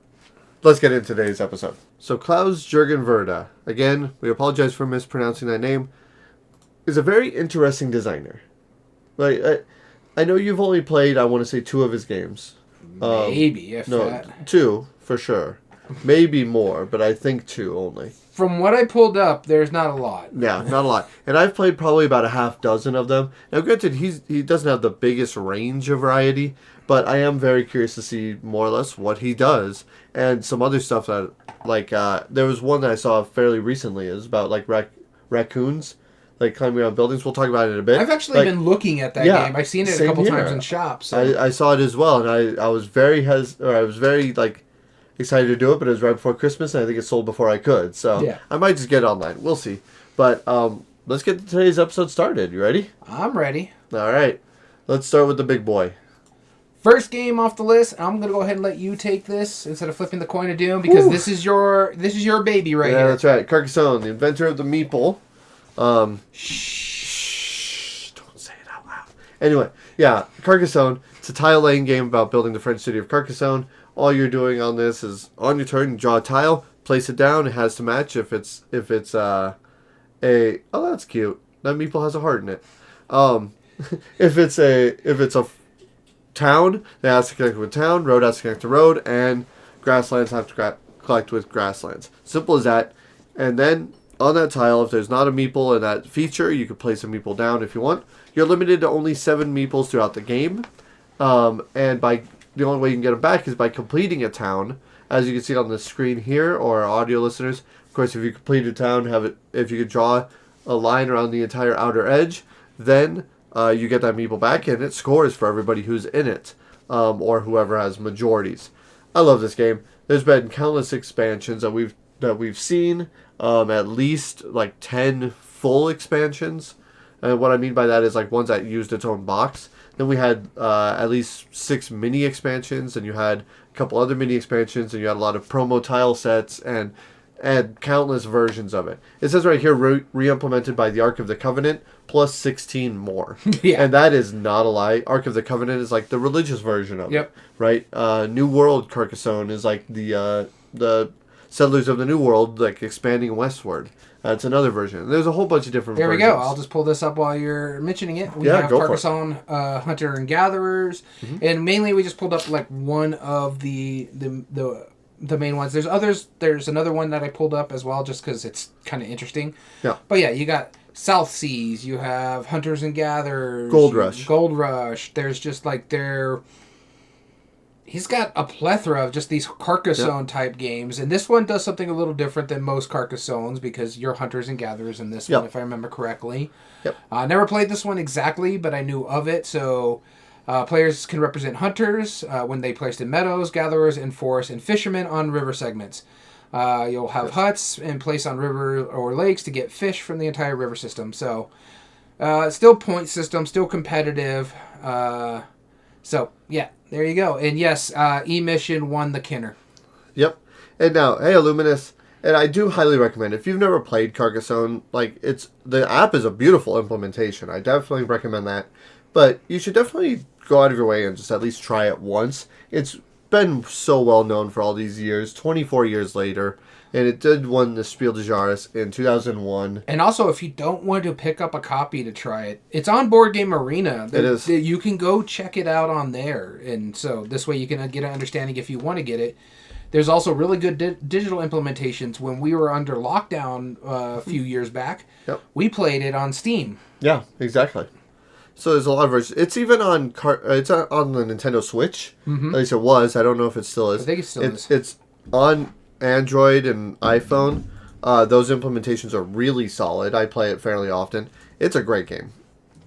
Let's get into today's episode. So Klaus-Jürgen Wrede, again, we apologize for mispronouncing that name, is a very interesting designer. Like, I know you've only played, I want to say, 2 of his games. Maybe, if that. 2, for sure. Maybe more, but I think 2 only. From what I pulled up, there's not a lot. Yeah, not a lot. And I've played probably about a half dozen of them. Now, granted, he doesn't have the biggest range of variety, but I am very curious to see more or less what he does. And some other stuff that, like, there was one that I saw fairly recently. It was about, like, raccoons, like, climbing around buildings. We'll talk about it in a bit. I've actually been looking at that game. I've seen it a couple times in shops. So. I saw it as well, and I was very excited to do it, but it was right before Christmas, and I think it sold before I could. So I might just get it online. We'll see. But let's get today's episode started. You ready? I'm ready. All right. Let's start with the big boy. First game off the list. I'm gonna go ahead and let you take this instead of flipping the coin of doom, because this is your baby right here. Yeah, that's right. Carcassonne, the inventor of the meeple. Shh! Don't say it out loud. Anyway, yeah, Carcassonne. It's a tile laying game about building the French city of Carcassonne. All you're doing on this is on your turn, you draw a tile, place it down. It has to match if it's oh, that's cute. That meeple has a heart in it. If it's a town, it has to connect with town. Road has to connect to road, and grasslands have to collect with grasslands. Simple as that. And then on that tile, if there's not a meeple in that feature, you can place a meeple down if you want. You're limited to only 7 meeples throughout the game, and the only way you can get them back is by completing a town, as you can see on the screen here, or audio listeners. Of course, if you complete a town, if you could draw a line around the entire outer edge, then you get that meeple back, and it scores for everybody who's in it, or whoever has majorities. I love this game. There's been countless expansions that we've seen, at least like 10 full expansions. And what I mean by that is like ones that used its own box. Then we had at least 6 mini expansions, and you had a couple other mini expansions, and you had a lot of promo tile sets and countless versions of it. It says right here, re-implemented by the Ark of the Covenant, plus 16 more. Yeah. And that is not a lie. Ark of the Covenant is like the religious version of it. Right? New World Carcassonne is like the Settlers of the New World, like expanding westward. It's another version. There's a whole bunch of different versions. There we go. I'll just pull this up while you're mentioning it. We have Carcassonne Hunter and Gatherers, and mainly we just pulled up like one of the main ones. There's others. There's another one that I pulled up as well, just because it's kind of interesting. Yeah. But yeah, you got South Seas. You have Hunters and Gatherers. Gold Rush. Gold Rush. There's just like he's got a plethora of just these Carcassonne type games, and this one does something a little different than most Carcassonnes because you're Hunters and Gatherers in this one, if I remember correctly. Yep. I never played this one exactly, but I knew of it. So players can represent hunters when they placed in meadows, gatherers in forests, and fishermen on river segments. You'll have huts in place on river or lakes to get fish from the entire river system. So still point system, still competitive. So yeah. There you go. And yes, E-Mission won the Kenner. Yep. And now, hey, Illuminous, and I do highly recommend, if you've never played Carcassonne, like, the app is a beautiful implementation. I definitely recommend that. But you should definitely go out of your way and just at least try it once. It's been so well known for all these years, 24 years later. And it did win the Spiel des Jahres in 2001. And also, if you don't want to pick up a copy to try it, it's on Board Game Arena. It is. You can go check it out on there. And so this way you can get an understanding if you want to get it. There's also really good digital implementations. When we were under lockdown a few years back, we played it on Steam. Yeah, exactly. So there's a lot of versions. It's even on it's on the Nintendo Switch. At least it was. I don't know if it still is. I think it still is. It's on Android and iPhone. Those implementations are really solid. I play it fairly often. It's a great game.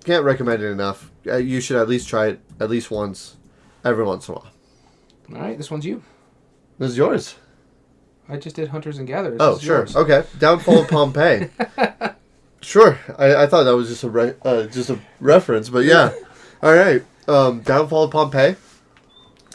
Can't recommend it enough. You should at least try it at least once, every once in a while. All right, this one's you. This is yours. I just did Hunters and Gatherers. Oh, sure. Yours. Okay. Downfall of Pompeii. Sure. I thought that was just a reference, but yeah. All right. Downfall of Pompeii.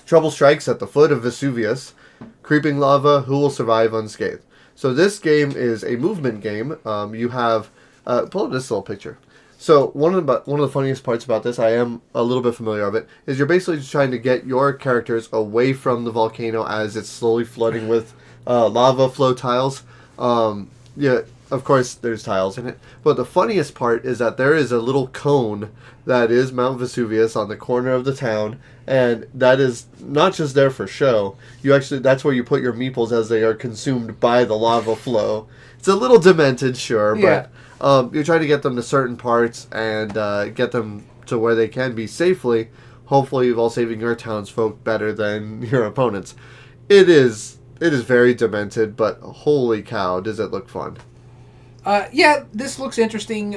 Trouble strikes at the foot of Vesuvius. Creeping lava, who will survive unscathed? So this game is a movement game. You have pull up this little picture. So one of the funniest parts about this, I am a little bit familiar of it, is you're basically just trying to get your characters away from the volcano as it's slowly flooding with lava flow tiles. Yeah, of course there's tiles in it, but the funniest part is that there is a little cone that is Mount Vesuvius on the corner of the town, and that is not just there for show. That's where you put your meeples as they are consumed by the lava flow. It's a little demented, sure, but you're trying to get them to certain parts and get them to where they can be safely, hopefully while saving your townsfolk better than your opponents. It is very demented, but holy cow, does it look fun. Yeah, this looks interesting.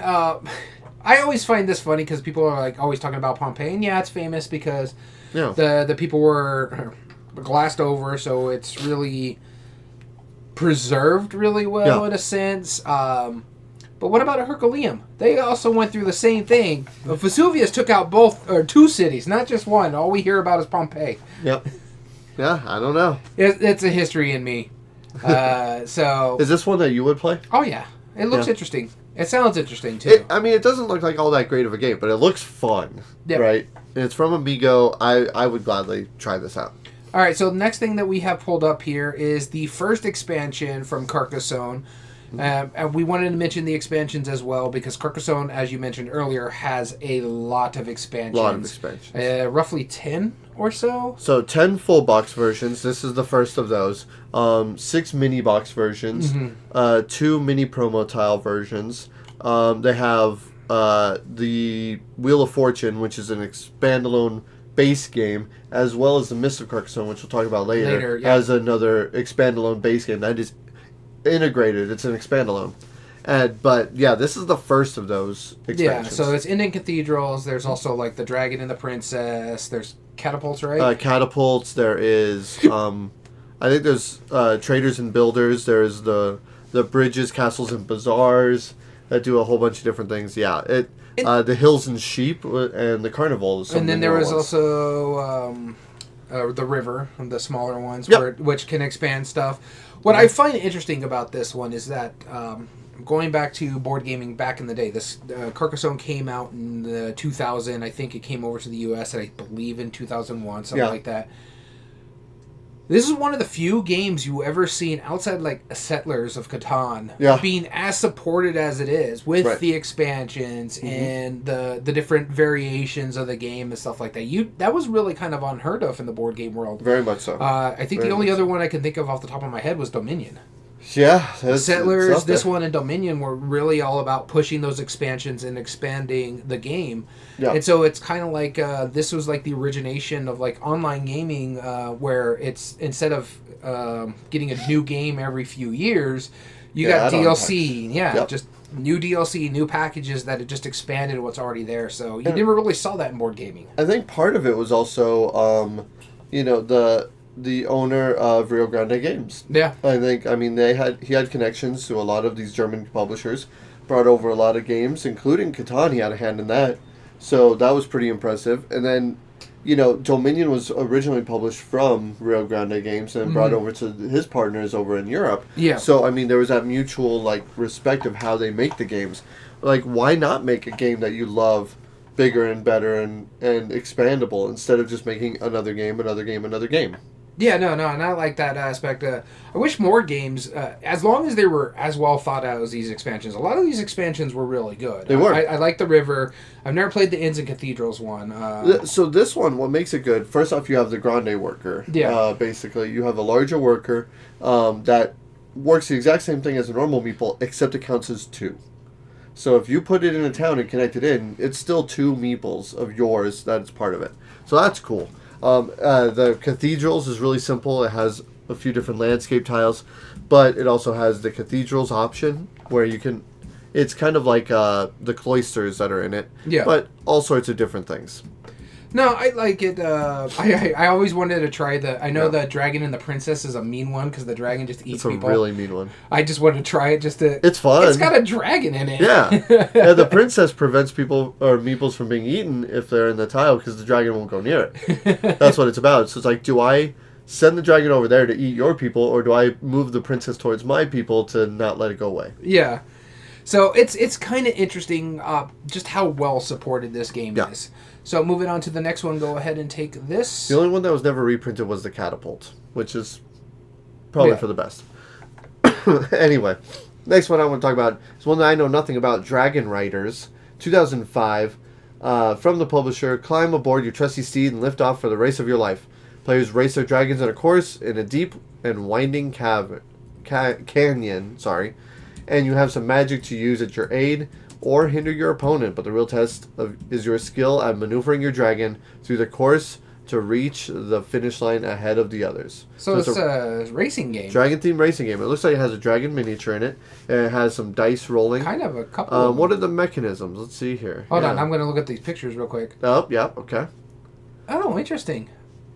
I always find this funny because people are like always talking about Pompeii. And yeah, it's famous because the people were glassed over, so it's really preserved really well in a sense. But what about Herculaneum? They also went through the same thing. Vesuvius took out two cities, not just one. All we hear about is Pompeii. Yep. Yeah, I don't know. It's a history in me. So is this one that you would play? Oh yeah, it looks interesting. It sounds interesting too. It doesn't look like all that great of a game, but it looks fun. Yep. Right? And it's from Amigo. I would gladly try this out. All right, so the next thing that we have pulled up here is the first expansion from Carcassonne. And we wanted to mention the expansions as well because Carcassonne, as you mentioned earlier, has a lot of expansions. Roughly 10 or so. So 10 full box versions. This is the first of those. 6 mini box versions. 2 mini promo tile versions. They have the Wheel of Fortune, which is an expandalone base game, as well as the Mist of Carcassonne, which we'll talk about later as another expandalone base game that is integrated. It's an expandalone. But yeah, this is the first of those expansions. Yeah, so it's Indian Cathedrals. There's also like the Dragon and the Princess. There's Catapults, right? Catapults. There is I think there's Traders and Builders. There's the Bridges, Castles, and Bazaars. that do a whole bunch of different things. Yeah, the Hills and Sheep and the Carnival. And then there was also the River, the smaller ones, which can expand stuff. What I find interesting about this one is that going back to board gaming back in the day, this Carcassonne came out in the 2000. I think it came over to the U.S. I believe in 2001, something like that. This is one of the few games you ever seen outside like Settlers of Catan being as supported as it is with the expansions and the different variations of the game and stuff like that. That was really kind of unheard of in the board game world. Very much so. I think the only other one I can think of off the top of my head was Dominion. Yeah. Settlers, this one, and Dominion were really all about pushing those expansions and expanding the game. Yeah. And so it's kind of like this was like the origination of like online gaming where it's instead of getting a new game every few years, you got DLC. Just new DLC, new packages that it just expanded what's already there. So you never really saw that in board gaming. I think part of it was also, the owner of Rio Grande Games. Yeah. I mean, he had connections to a lot of these German publishers, brought over a lot of games, including Catan. He had a hand in that. So that was pretty impressive. And then, Dominion was originally published from Rio Grande Games and brought over to his partners over in Europe. Yeah. So, I mean, there was that mutual, respect of how they make the games. Why not make a game that you love bigger and better and expandable instead of just making another game? Yeah, no, and I like that aspect. I wish more games, as long as they were as well thought out as these expansions. A lot of these expansions were really good. They were. I like the River. I've never played the Inns and Cathedrals one. So this one, what makes it good, first off, you have the Grande worker. Yeah. Basically, you have a larger worker that works the exact same thing as a normal meeple, except it counts as 2. So if you put it in a town and connect it in, it's still 2 meeples of yours that's part of it. So that's cool. The Cathedrals is really simple. It has a few different landscape tiles, but it also has the Cathedrals option where you can... It's kind of like the cloisters that are in it, but all sorts of different things. No, I like it. I always wanted to try the Dragon and the Princess is a mean one because the dragon just eats people. It's a really mean one. I just wanted to try it just to... It's fun. It's got a dragon in it. Yeah. The Princess prevents people or meeples from being eaten if they're in the tile because the dragon won't go near it. That's what it's about. So it's do I send the dragon over there to eat your people or do I move the Princess towards my people to not let it go away? Yeah. So it's kind of interesting just how well supported this game is. So moving on to the next one, go ahead and take this. The only one that was never reprinted was the Catapult, which is probably for the best. Anyway, next one I want to talk about is one that I know nothing about, Dragon Riders, 2005. From the publisher, climb aboard your trusty steed and lift off for the race of your life. Players race their dragons on a course in a deep and winding canyon, and you have some magic to use at your aid or hinder your opponent, but the real test is your skill at maneuvering your dragon through the course to reach the finish line ahead of the others. So it's a racing game. Dragon-themed racing game. It looks like it has a dragon miniature in it, and it has some dice rolling. Kind of a couple. What are the mechanisms? Let's see here. Hold on, I'm going to look at these pictures real quick. Oh, yeah, okay. Oh, interesting.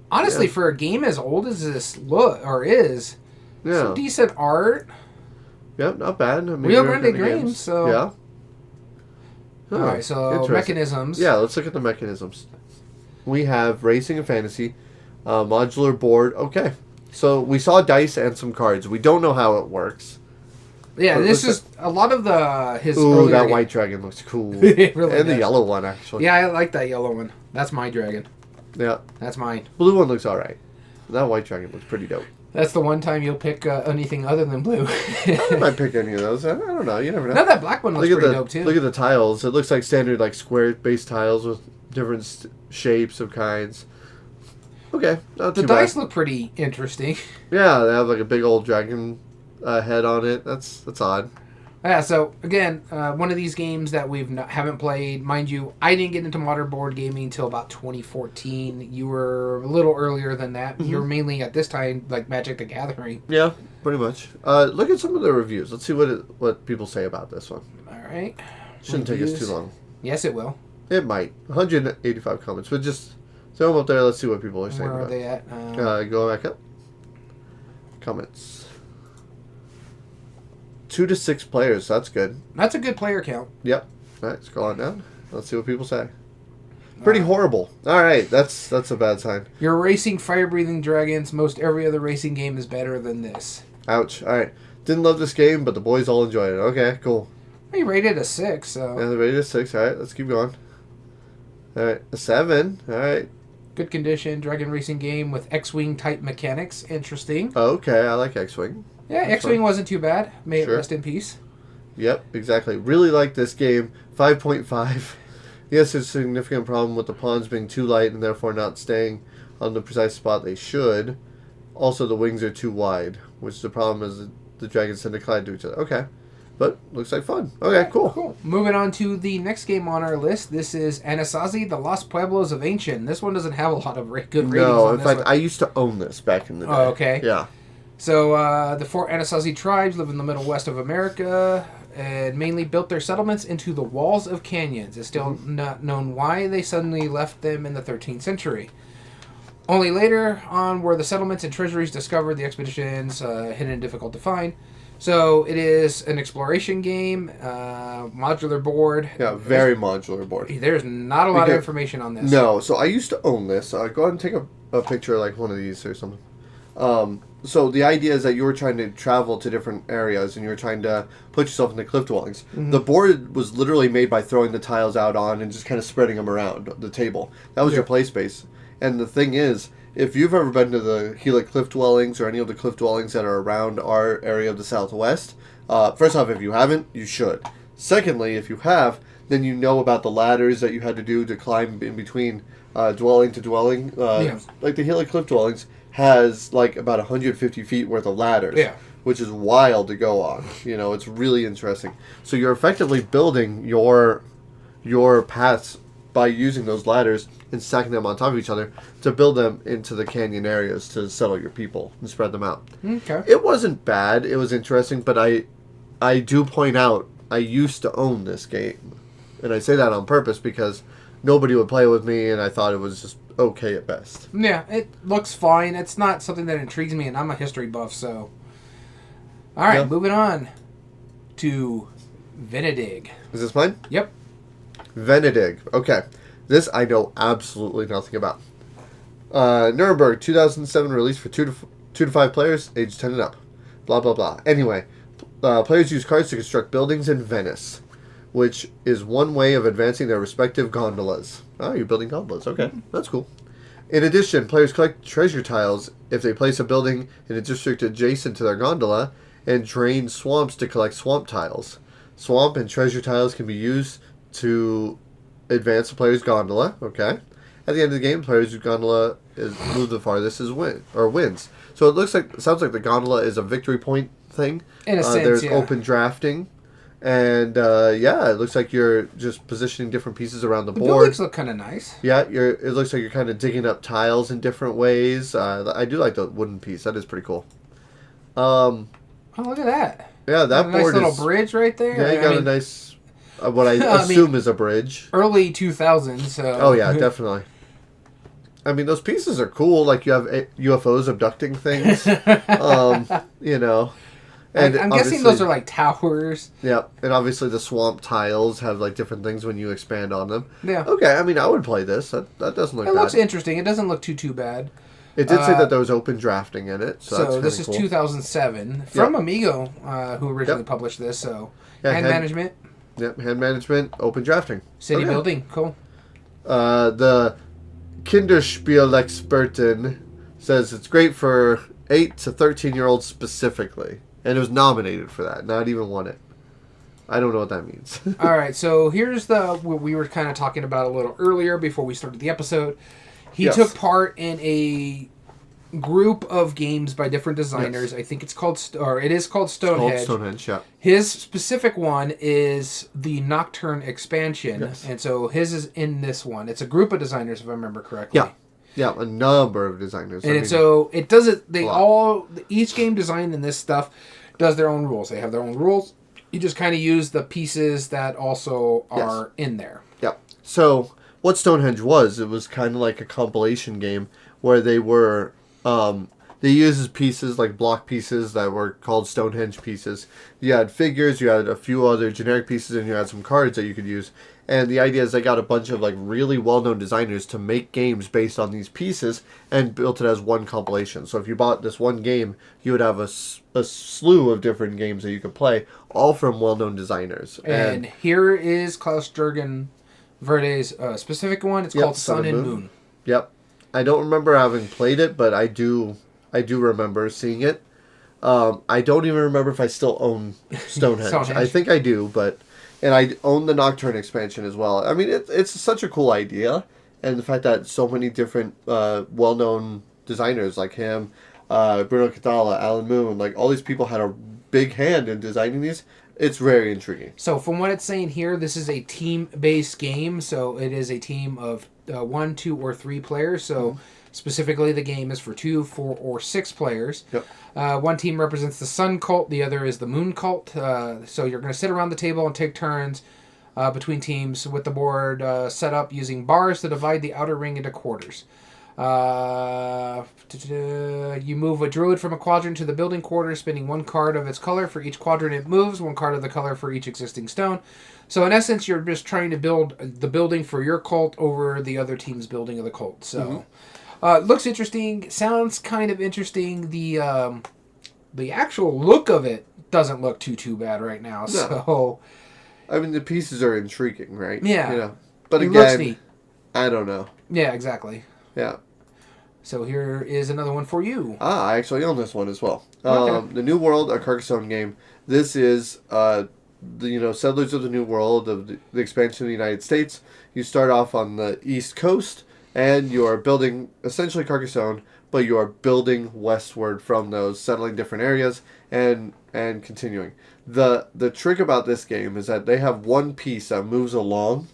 Honestly, for a game as old as this some decent art. Yep, not bad. I mean, Rio Grande Games, so... Yeah. All right, so mechanisms. Yeah, let's look at the mechanisms. We have racing and fantasy, modular board. Okay, so we saw dice and some cards. We don't know how it works. Yeah, this is a lot of his. Ooh, that white dragon looks cool. It really and does. The yellow one actually. Yeah, I like that yellow one. That's my dragon. Yeah, that's mine. Blue one looks all right. That white dragon looks pretty dope. That's the one time you'll pick anything other than blue. I might pick any of those. I don't know. You never know. No, that black one looks pretty dope, too. Look at the tiles. It looks like standard square-based tiles with different shapes of kinds. Okay, not too bad. The dice look pretty interesting. Yeah, they have a big old dragon head on it. That's odd. Yeah, so again, one of these games that haven't played. Mind you, I didn't get into modern board gaming until about 2014. You were a little earlier than that. Mm-hmm. You were mainly at this time Magic the Gathering. Yeah, pretty much. Look at some of the reviews. Let's see what people say about this one. All right. Shouldn't take us too long. Yes, it will. It might. 185 comments, but just throw them up there. Let's see what people are saying. Where are they at? Go back up. Comments. 2 to 6 players. That's good. That's a good player count. Yep. All right, scroll on down. Let's see what people say. Pretty horrible. All right, that's a bad sign. You're racing fire-breathing dragons. Most every other racing game is better than this. Ouch. All right. Didn't love this game, but the boys all enjoyed it. Okay, cool. He rated a 6, so... Yeah, they rated a 6. All right, let's keep going. All right, a 7. All right. Good condition, dragon racing game with X-Wing type mechanics. Interesting. Okay, I like X-Wing. Yeah, That's X-Wing fun. wasn't too bad. May it Sure. rest in peace. Yep, exactly. Really like this game. 5.5. Yes, there's a significant problem with the pawns being too light and therefore not staying on the precise spot they should. Also, the wings are too wide, which is the problem as the dragons tend to collide to each other. Okay. But, looks like fun. Okay, cool. Moving on to the next game on our list. This is Anasazi, the Lost Pueblos of Ancient. This one doesn't have a lot of good ratings No, on in this fact, one. I used to own this back in the day. Oh, okay. Yeah. So, the 4 Anasazi tribes live in the middle west of America and mainly built their settlements into the walls of canyons. It's still not known why they suddenly left them in the 13th century. Only later on were the settlements and treasuries discovered, the expeditions hidden and difficult to find. So it is an exploration game, modular board. Yeah, very modular board. There's not a lot of information on this. No, so I used to own this. Go ahead and take a picture of like one of these or something. So the idea is that you were trying to travel to different areas and you were trying to put yourself into cliff dwellings. Mm-hmm. The board was literally made by throwing the tiles out on and just kind of spreading them around the table. That was your play space. And the thing is, if you've ever been to the Gila cliff dwellings or any of the cliff dwellings that are around our area of the Southwest, first off, if you haven't, you should. Secondly, if you have, then you know about the ladders that you had to do to climb in between dwelling to dwelling. Like the Gila cliff dwellings has like about 150 feet worth of ladders, which is wild to go on. You know, it's really interesting. So you're effectively building your paths by using those ladders and stacking them on top of each other to build them into the canyon areas to settle your people and spread them out. Okay. It wasn't bad. It was interesting, but I do point out I used to own this game. And I say that on purpose because nobody would play with me and I thought it was just okay at best. Yeah, it looks fine. It's not something that intrigues me, and I'm a history buff, so... Alright, moving on to Venedig. Is this mine? Yep. Venedig. Okay. This I know absolutely nothing about. Nuremberg, 2007 release for 2 to 5 players, age 10 and up. Blah, blah, blah. Anyway, players use cards to construct buildings in Venice, which is one way of advancing their respective gondolas. Oh, you're building gondolas. Okay, that's cool. In addition, players collect treasure tiles if they place a building in a district adjacent to their gondola and drain swamps to collect swamp tiles. Swamp and treasure tiles can be used to advance the player's gondola. Okay. At the end of the game, players whose gondola is moved the farthest wins. So it sounds like the gondola is a victory point thing. In a sense, there's open drafting. And, it looks like you're just positioning different pieces around the board. The buildings look kind of nice. Yeah, it looks like you're kind of digging up tiles in different ways. I do like the wooden piece. That is pretty cool. Oh, look at that. Yeah, that board is... nice little bridge right there. Yeah, you got a nice... what I assume is a bridge. Early 2000s, so... Oh, yeah, definitely. I mean, those pieces are cool. Like, you have UFOs abducting things. You know... And I'm guessing those are like towers. Yeah, and obviously the swamp tiles have like different things when you expand on them. Yeah. Okay, I mean, I would play this. That doesn't look bad. It looks interesting. It doesn't look too bad. It did say that there was open drafting in it. So this is cool. 2007 from Amigo, who originally published this. So hand management. Yep, hand management, open drafting. City building, cool. The Kinderspielexpertin says it's great for 8 to 13-year-olds specifically. And it was nominated for that, not even won it. I don't know what that means. All right, so here's what we were kind of talking about a little earlier before we started the episode. He took part in a group of games by different designers. Yes. I think it is called Stonehenge. It's called Stonehenge, yeah. His specific one is the Nocturne expansion, and so his is in this one. It's a group of designers, if I remember correctly. Yeah. Yeah, a number of designers. And so it does it. Each game designed in this stuff does their own rules. They have their own rules. You just kind of use the pieces that also are in there. Yeah. So what Stonehenge was, it was kind of like a compilation game where they were they used pieces like block pieces that were called Stonehenge pieces. You had figures, you had a few other generic pieces, and you had some cards that you could use. And the idea is they got a bunch of like really well-known designers to make games based on these pieces and built it as one compilation. So if you bought this one game, you would have a slew of different games that you could play, all from well-known designers. And here is Klaus-Jürgen Wrede's specific one. It's called Sun and Moon. Yep. I don't remember having played it, but I do remember seeing it. I don't even remember if I still own Stonehenge. I think I do, and I own the Nocturne expansion as well. I mean, it's such a cool idea, and the fact that so many different well-known designers like him, Bruno Catala, Alan Moon, like all these people had a big hand in designing these. It's very intriguing. So from what it's saying here, this is a team-based game. So it is a team of 1, 2, or 3 players. So specifically, the game is for 2, 4, or 6 players. Yep. One team represents the Sun Cult. The other is the Moon Cult. So you're going to sit around the table and take turns between teams with the board set up using bars to divide the outer ring into quarters. You move a druid from a quadrant to the building quarter, spinning 1 card of its color for each quadrant it moves, 1 card of the color for each existing stone. So in essence, you're just trying to build the building for your cult over the other team's building of the cult. So looks interesting, sounds kind of interesting. The actual look of it doesn't look too bad right now. No. So I mean, the pieces are intriguing, right? Yeah. You know, but it looks neat. I don't know. Yeah, exactly. Yeah. So here is another one for you. I actually own this one as well. Okay. The New World, a Carcassonne game. This is the Settlers of the New World of the expansion of the United States. You start off on the East Coast, and you are building essentially Carcassonne, but you are building westward from those, settling different areas and continuing. The trick about this game is that they have one piece that moves along,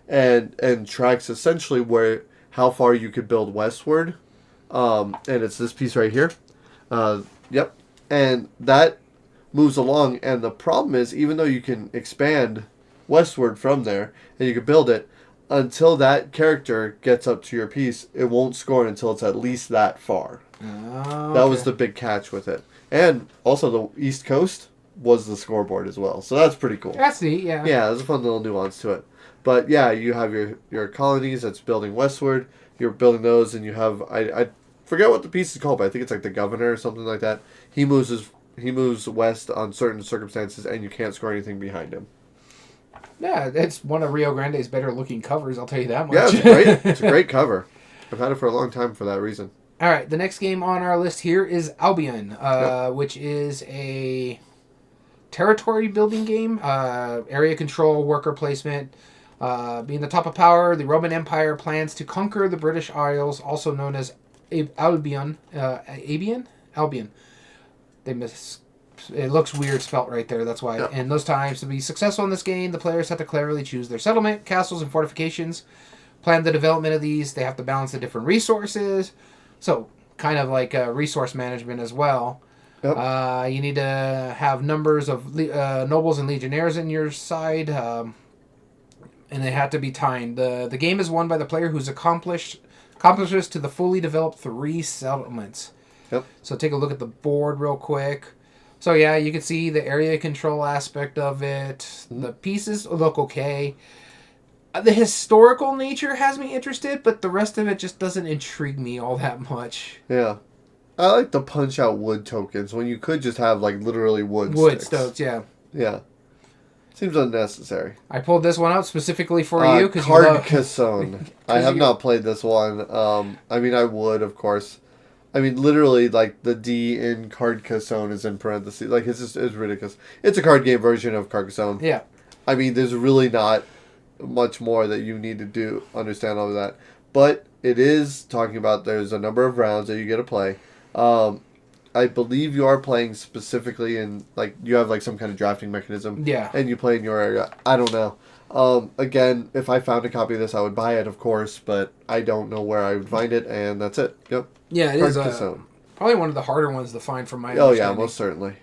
and tracks essentially how far you could build westward. And it's this piece right here. Yep. And that moves along. And the problem is, even though you can expand westward from there and you can build it, until that character gets up to your piece, it won't score until it's at least that far. Okay. That was the big catch with it. And also the East Coast was the scoreboard as well. So that's pretty cool. That's neat, yeah. Yeah, there's a fun little nuance to it. But yeah, you have your colonies that's building westward. You're building those, and you have I forget what the piece is called, but I think it's like the governor or something like that. He moves west on certain circumstances, and you can't score anything behind him. Yeah, it's one of Rio Grande's better looking covers, I'll tell you that much. Yeah, it's great. It's a great cover. I've had it for a long time for that reason. All right, the next game on our list here is Albion, which is a territory building game, area control, worker placement. Being the top of power, the Roman Empire plans to conquer the British Isles, also known as Albion. Albion. It looks weird spelt right there, that's why. Yep. In those times, to be successful in this game, the players have to cleverly choose their settlement, castles, and fortifications. Plan the development of these. They have to balance the different resources. So, kind of like resource management as well. Yep. You need to have numbers of nobles and legionnaires in your side. And they have to be timed. The game is won by the player who's accomplishes to the fully developed 3 settlements. Yep. So take a look at the board real quick. So yeah, you can see the area control aspect of it. Mm-hmm. The pieces look okay. The historical nature has me interested, but the rest of it just doesn't intrigue me all that much. Yeah. I like the punch out wood tokens when you could just have like literally wood stones, yeah. Yeah. Seems unnecessary. I pulled this one out specifically for you because Carcassonne. I have not played this one. I mean, I would, of course. I mean, literally, like the D in Carcassonne is in parentheses. Like it's ridiculous. It's a card game version of Carcassonne. Yeah. I mean, there's really not much more that you need to understand all of that. But it is talking about there's a number of rounds that you get to play. I believe you are playing specifically in, like, you have, like, some kind of drafting mechanism. Yeah. And you play in your area. I don't know. Again, if I found a copy of this, I would buy it, of course, but I don't know where I would find it, and that's it. Yep. Yeah, it is probably one of the harder ones to find from my understanding. Oh, yeah, most certainly.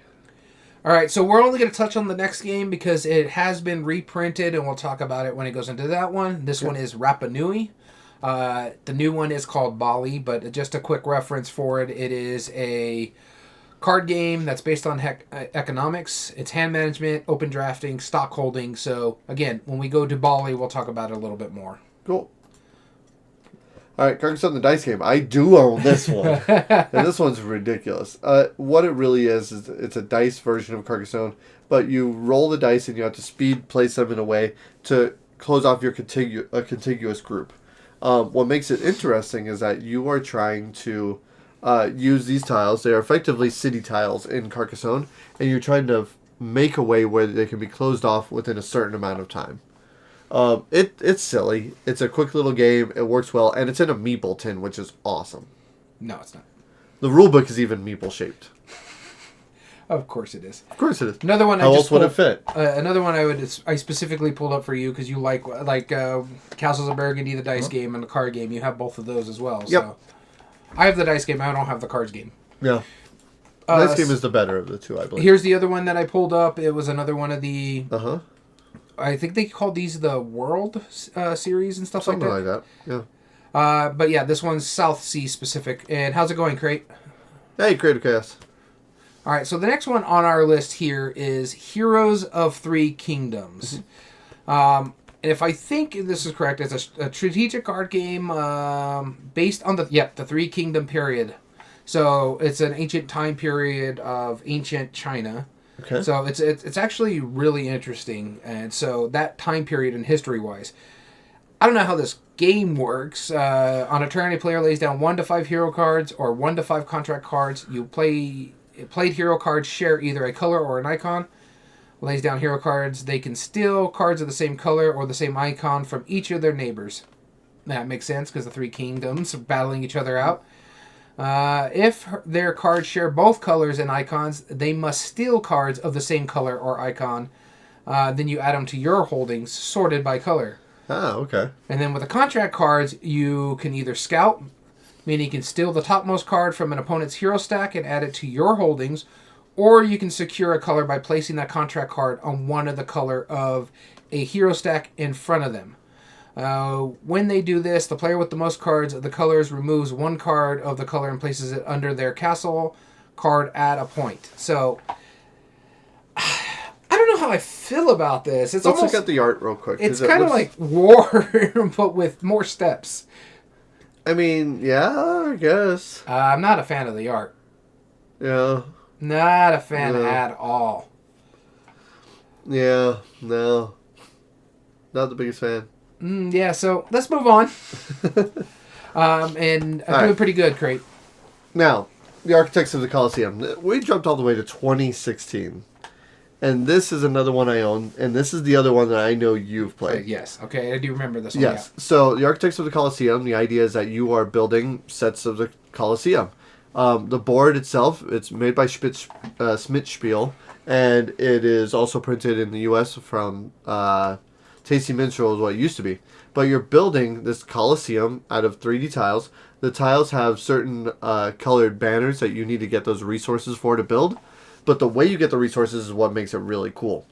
All right, so we're only going to touch on the next game because it has been reprinted, and we'll talk about it when it goes into that one. This one is Rapa Nui. The new one is called Bali, but just a quick reference for it. It is a card game that's based on economics. It's hand management, open drafting, stock holding. So again, when we go to Bali, we'll talk about it a little bit more. Cool. All right, Carcassonne, the dice game. I do own this one. And this one's ridiculous. What it really is it's a dice version of Carcassonne, but you roll the dice and you have to speed place them in a way to close off your contiguous group. What makes it interesting is that you are trying to use these tiles. They are effectively city tiles in Carcassonne, and you're trying to make a way where they can be closed off within a certain amount of time. It's silly. It's a quick little game. It works well, and it's in a meeple tin, which is awesome. No, it's not. The rulebook is even meeple shaped. Of course it is. Of course it is. Another one. How else would it fit? Another one I specifically pulled up for you because you like Castles of Burgundy, the dice game, and the card game. You have both of those as well. Yep. So I have the dice game. I don't have the cards game. Yeah. The dice game is the better of the two, I believe. Here's the other one that I pulled up. It was another one of the. I think they called these the World series and stuff Something like that. Something like that, yeah. But yeah, this one's South Sea specific. And how's it going, Crate? Hey, Creative Chaos. All right, so the next one on our list here is Heroes of Three Kingdoms. And if I think this is correct, it's a strategic card game based on the Three Kingdom period. So it's an ancient time period of ancient China. Okay. So it's actually really interesting, and so that time period in history-wise, I don't know how this game works. On a turn, a player lays down 1 to 5 hero cards or 1 to 5 contract cards. Played hero cards share either a color or an icon. Lays down hero cards. They can steal cards of the same color or the same icon from each of their neighbors. That makes sense because the Three Kingdoms are battling each other out. If their cards share both colors and icons, they must steal cards of the same color or icon. Then you add them to your holdings, sorted by color. Ah, okay. And then with the contract cards, you can either scout, meaning you can steal the topmost card from an opponent's hero stack and add it to your holdings, or you can secure a color by placing that contract card on one of the color of a hero stack in front of them. When they do this, the player with the most cards of the colors removes 1 card of the color and places it under their castle card at a point. So, I don't know how I feel about this. Let's look at the art real quick. It's kind of like War, but with more steps. I mean, yeah, I guess. I'm not a fan of the art. Yeah. Not a fan at all. Yeah, no. Not the biggest fan. Yeah, so let's move on. And I'm doing pretty good, Crate. Now, the Architects of the Colosseum. We jumped all the way to 2016. And this is another one I own. And this is the other one that I know you've played. Yes, okay, I do remember this one. Yes. Yeah. So, the Architects of the Colosseum, the idea is that you are building sets of the Colosseum. The board itself, it's made by Schmidt-Spiel. And it is also printed in the U.S. from... Tasty Minstrel is what it used to be. But you're building this Colosseum out of 3D tiles. The tiles have certain colored banners that you need to get those resources for to build. But the way you get the resources is what makes it really cool.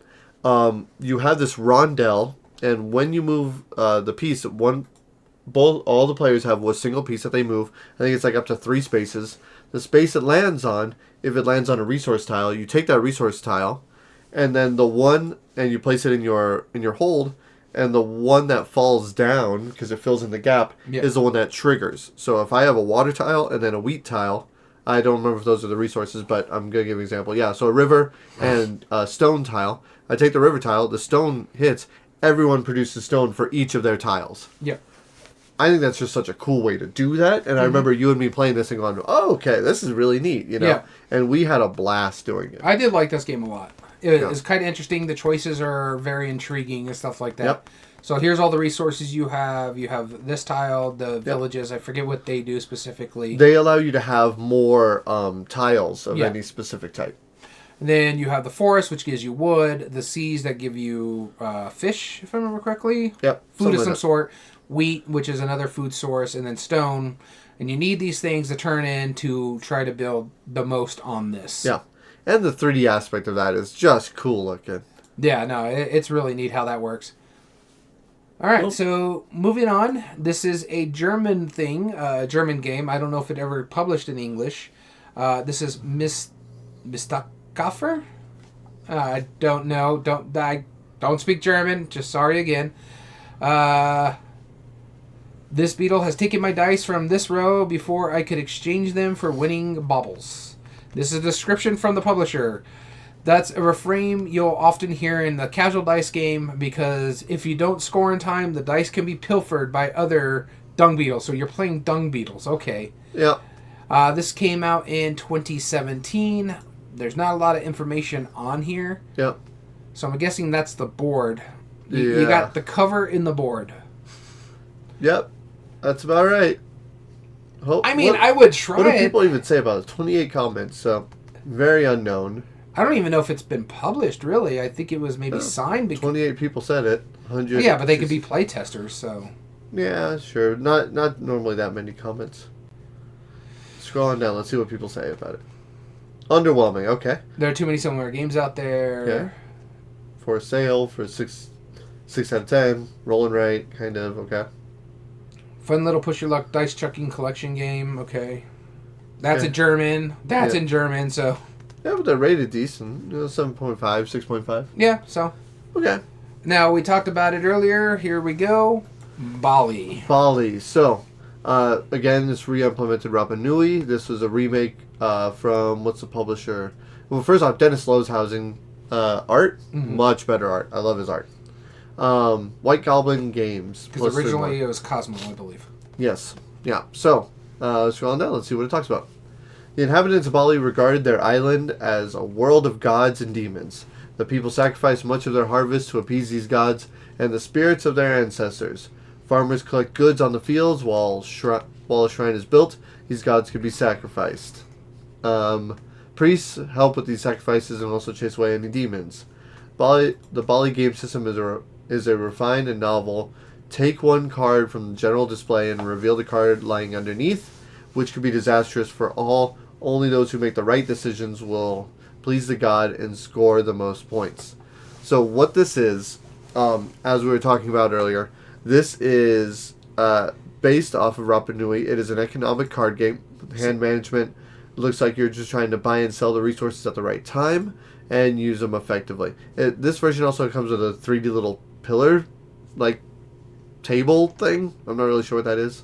You have this rondel, and when you move the piece, all the players have a single piece that they move. I think it's like up to 3 spaces. The space it lands on, if it lands on a resource tile, you take that resource tile, and then and you place it in your hold. And the one that falls down, because it fills in the gap, is the one that triggers. So if I have a water tile and then a wheat tile, I don't remember if those are the resources, but I'm going to give an example. Yeah, so a river and a stone tile. I take the river tile, the stone hits, everyone produces stone for each of their tiles. Yeah. I think that's just such a cool way to do that. And I remember you and me playing this and going, oh, okay, this is really neat, you know? Yeah. And we had a blast doing it. I did like this game a lot. It's kind of interesting. The choices are very intriguing and stuff like that. Yep. So here's all the resources you have. You have this tile, the villages. I forget what they do specifically. They allow you to have more tiles of any specific type. And then you have the forest, which gives you wood. The seas that give you fish, if I remember correctly. Yep. Food of some sort. Wheat, which is another food source. And then stone. And you need these things to turn in to try to build the most on this. Yeah. And the 3D aspect of that is just cool looking. Yeah, no, it's really neat how that works. All right, so moving on. This is a German thing, German game. I don't know if it ever published in English. This is Mistakafer. I don't know. Don't speak German. Just sorry again. This beetle has taken my dice from this row before I could exchange them for winning baubles. This is a description from the publisher. That's a refrain you'll often hear in the casual dice game because if you don't score in time, the dice can be pilfered by other dung beetles. So you're playing dung beetles. Okay. Yeah. This came out in 2017. There's not a lot of information on here. Yeah. So I'm guessing that's the board. You got the cover in the board. Yep. That's about right. I would try it. What do people even say about it? 28 comments, so very unknown. I don't even know if it's been published, really. I think it was maybe signed. 28 people said it. 100. Yeah, but they could be playtesters, so. Yeah, sure. Not normally that many comments. Scrolling down, let's see what people say about it. Underwhelming, okay. There are too many similar games out there. Yeah. For sale, for 6 out of 10. Rolling right, kind of, okay. Fun little push your luck dice chucking collection game, okay. That's a German. That's in German, so. Yeah, but they're rated decent. 7.5, 6.5. Yeah, so. Okay. Now, we talked about it earlier. Here we go. Bali. So, again, this re-implemented Rapa Nui. This was a remake from, what's the publisher? Well, first off, Dennis Lowe's housing art. Mm-hmm. Much better art. I love his art. White Goblin Games. Because originally it was Cosmo, I believe. Yes. Yeah. So, let's go on down. Let's see what it talks about. The inhabitants of Bali regarded their island as a world of gods and demons. The people sacrificed much of their harvest to appease these gods and the spirits of their ancestors. Farmers collect goods on the fields while a shrine is built. These gods could be sacrificed. Priests help with these sacrifices and also chase away any demons. The Bali game system is a refined and novel. Take one card from the general display and reveal the card lying underneath, which could be disastrous for all. Only those who make the right decisions will please the god and score the most points. So what this is, as we were talking about earlier, this is based off of Rapa Nui. It is an economic card game. Hand management. It looks like you're just trying to buy and sell the resources at the right time and use them effectively. This version also comes with a 3D little pillar, like, table thing. I'm not really sure what that is.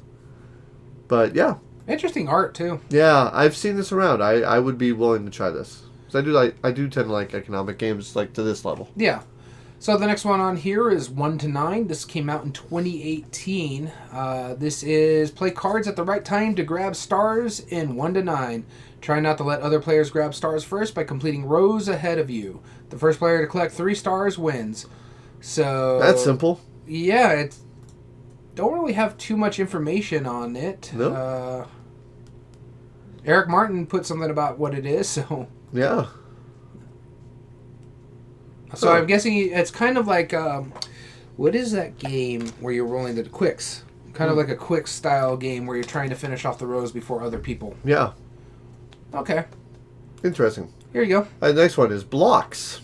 But, yeah. Interesting art, too. Yeah, I've seen this around. I would be willing to try this. Because I do tend to like economic games, like, to this level. Yeah. So the next one on here is 1 to 9. This came out in 2018. This is play cards at the right time to grab stars in 1 to 9. Try not to let other players grab stars first by completing rows ahead of you. The first player to collect 3 stars wins. So that's simple. Yeah, it's don't really have too much information on it. Nope. Eric Martin put something about what it is, so yeah. So I'm guessing it's kind of like what is that game where you're rolling the quicks? Kind of like a quick style game where you're trying to finish off the rows before other people. Yeah. Okay. Interesting. Here you go. The next one is Blocks.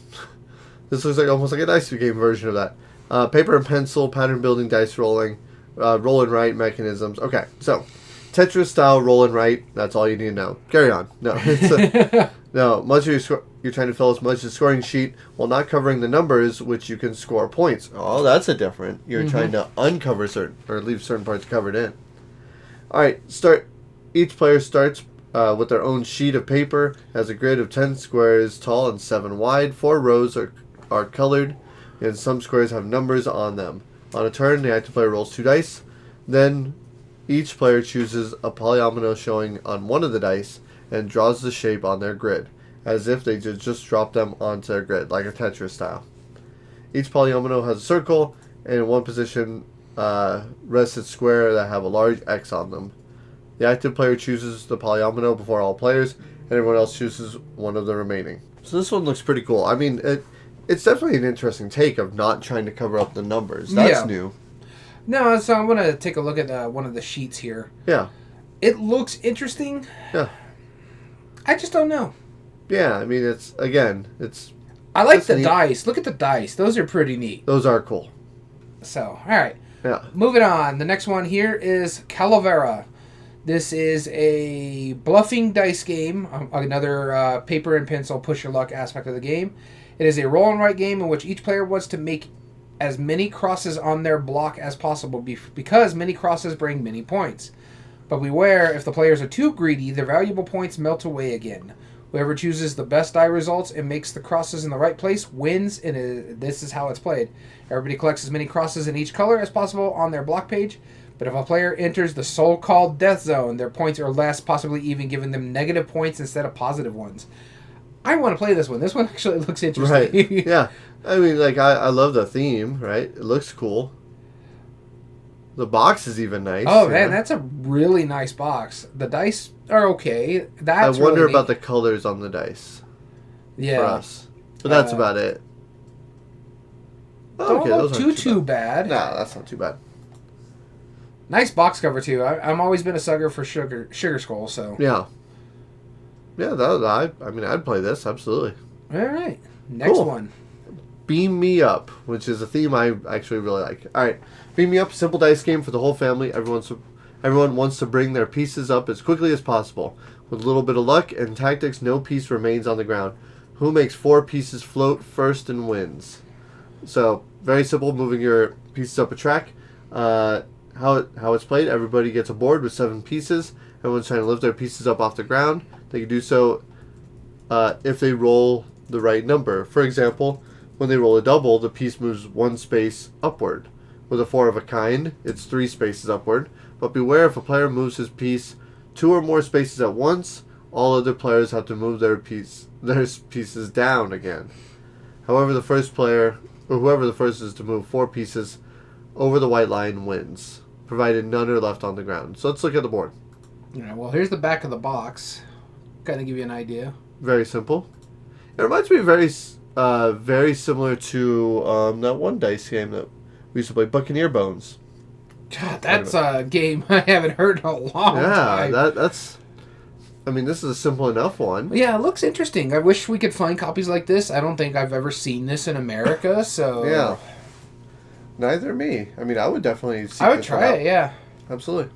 This looks like almost like a dice game version of that. Paper and pencil, pattern building, dice rolling, roll and write mechanisms. Okay, so Tetris style roll and write. That's all you need to know. Carry on. No, no. Much of you're trying to fill as much as a scoring sheet while not covering the numbers, which you can score points. Oh, that's a different. You're trying to uncover certain or leave certain parts covered in. All right, start. Each player starts with their own sheet of paper, has a grid of 10 squares tall and 7 wide. 4 rows are colored, and some squares have numbers on them. On a turn, the active player rolls 2 dice. Then each player chooses a polyomino showing on one of the dice and draws the shape on their grid, as if they just drop them onto their grid, like a Tetris style. Each polyomino has a circle, and in one position rests its square that have a large X on them. The active player chooses the polyomino before all players, and everyone else chooses one of the remaining. So this one looks pretty cool. I mean, it's definitely an interesting take of not trying to cover up the numbers. That's new. No, so I'm going to take a look at one of the sheets here. Yeah. It looks interesting. Yeah. I just don't know. Yeah, I mean, it's... I like the dice. Look at the dice. Those are pretty neat. Those are cool. So, all right. Yeah. Moving on. The next one here is Calavera. This is a bluffing dice game, another paper and pencil push your luck aspect of the game. It is a roll and write game in which each player wants to make as many crosses on their block as possible because many crosses bring many points. But beware, if the players are too greedy, their valuable points melt away again. Whoever chooses the best die results and makes the crosses in the right place wins, and this is how it's played. Everybody collects as many crosses in each color as possible on their block page, but if a player enters the so-called death zone, their points are less, possibly even giving them negative points instead of positive ones. I want to play this one. This one actually looks interesting. Right. Yeah. I mean, like, I love the theme, right? It looks cool. The box is even nice. Oh, man, that's a really nice box. The dice are okay. That's I wonder really about the colors on the dice. Yeah. For us. But that's about it. Oh, okay, those aren't too bad. Nah, that's not too bad. Nice box cover, too. I've always been a sucker for Sugar Skull, so... Yeah. Yeah, I mean, I'd play this, absolutely. All right. Next one. Beam Me Up, which is a theme I actually really like. All right. Beam Me Up, simple dice game for the whole family. Everyone wants to bring their pieces up as quickly as possible. With a little bit of luck and tactics, no piece remains on the ground. Who makes 4 pieces float first and wins. So, very simple, moving your pieces up a track. How it's played, everybody gets a board with 7 pieces. Everyone's trying to lift their pieces up off the ground. They can do so if they roll the right number. For example, when they roll a double, the piece moves 1 space upward. With a 4 of a kind, it's 3 spaces upward. But beware, if a player moves his piece 2 or more spaces at once, all other players have to move their pieces down again. However, the first player, or whoever the first is to move 4 pieces over the white line wins, provided none are left on the ground. So let's look at the board. Yeah, well, here's the back of the box. Kind of give you an idea. Very simple. It reminds me very similar to that one dice game that we used to play, Buccaneer Bones. God, that's a game I haven't heard in a long time. Yeah, that's... I mean, this is a simple enough one. Yeah, it looks interesting. I wish we could find copies like this. I don't think I've ever seen this in America, so... Yeah. Neither me. I mean, I would definitely seek I would try it, yeah. Absolutely.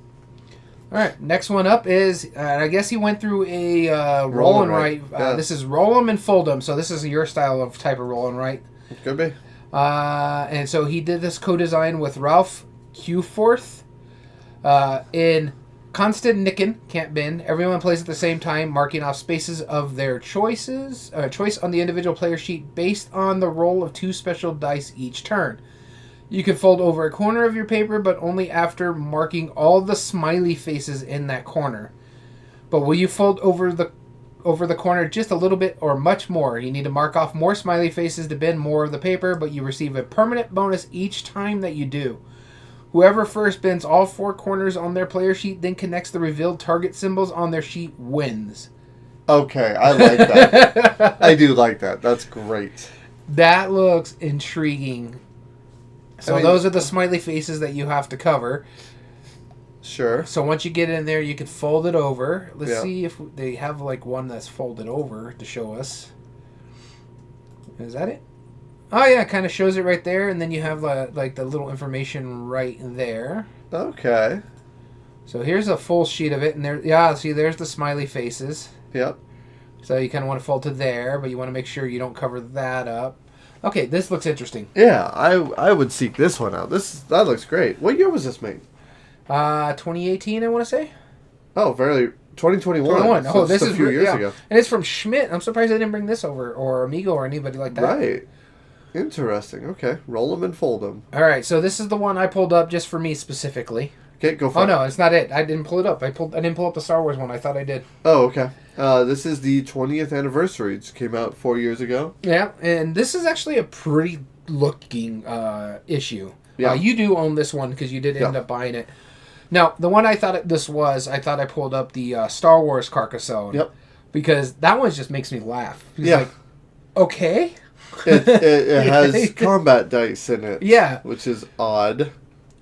All right, next one up is, I guess he went through a roll and write. Yeah. This is roll 'em and fold 'em, so this is your style of type of roll and write. It could be. And so he did this co-design with Ralph Qforth in Constant Nicken, can't bend. Everyone plays at the same time, marking off spaces of their choice on the individual player sheet based on the roll of 2 special dice each turn. You can fold over a corner of your paper, but only after marking all the smiley faces in that corner. But will you fold over the corner just a little bit or much more? You need to mark off more smiley faces to bend more of the paper, but you receive a permanent bonus each time that you do. Whoever first bends all 4 corners on their player sheet, then connects the revealed target symbols on their sheet, wins. Okay, I like that. I do like that. That's great. That looks intriguing. So those are the smiley faces that you have to cover. Sure. So once you get in there, you can fold it over. Let's see if they have like one that's folded over to show us. Is that it? Oh yeah, it kind of shows it right there, and then you have like the little information right there. Okay. So here's a full sheet of it, and there, see, there's the smiley faces. Yep. So you kind of want to fold to there, but you want to make sure you don't cover that up. Okay, this looks interesting. Yeah, I would seek this one out. That looks great. What year was this made? 2018, I want to say. Oh, 2021. 21. So this is a few years ago. And it's from Schmidt. I'm surprised they didn't bring this over, or Amigo, or anybody like that. Right. Interesting. Okay. Roll them and fold them. All right, so this is the one I pulled up just for me specifically. Okay, go for it. Oh, no, it's not it. I didn't pull it up. I didn't pull up the Star Wars one. I thought I did. Oh, okay. This is the 20th anniversary. It just came out 4 years ago. Yeah, and this is actually a pretty looking issue. Yeah. You do own this one because you did end up buying it. Now, the one I thought I pulled up the Star Wars Carcassonne. Yep. Because that one just makes me laugh. It's like, okay. It has combat dice in it. Yeah. Which is odd.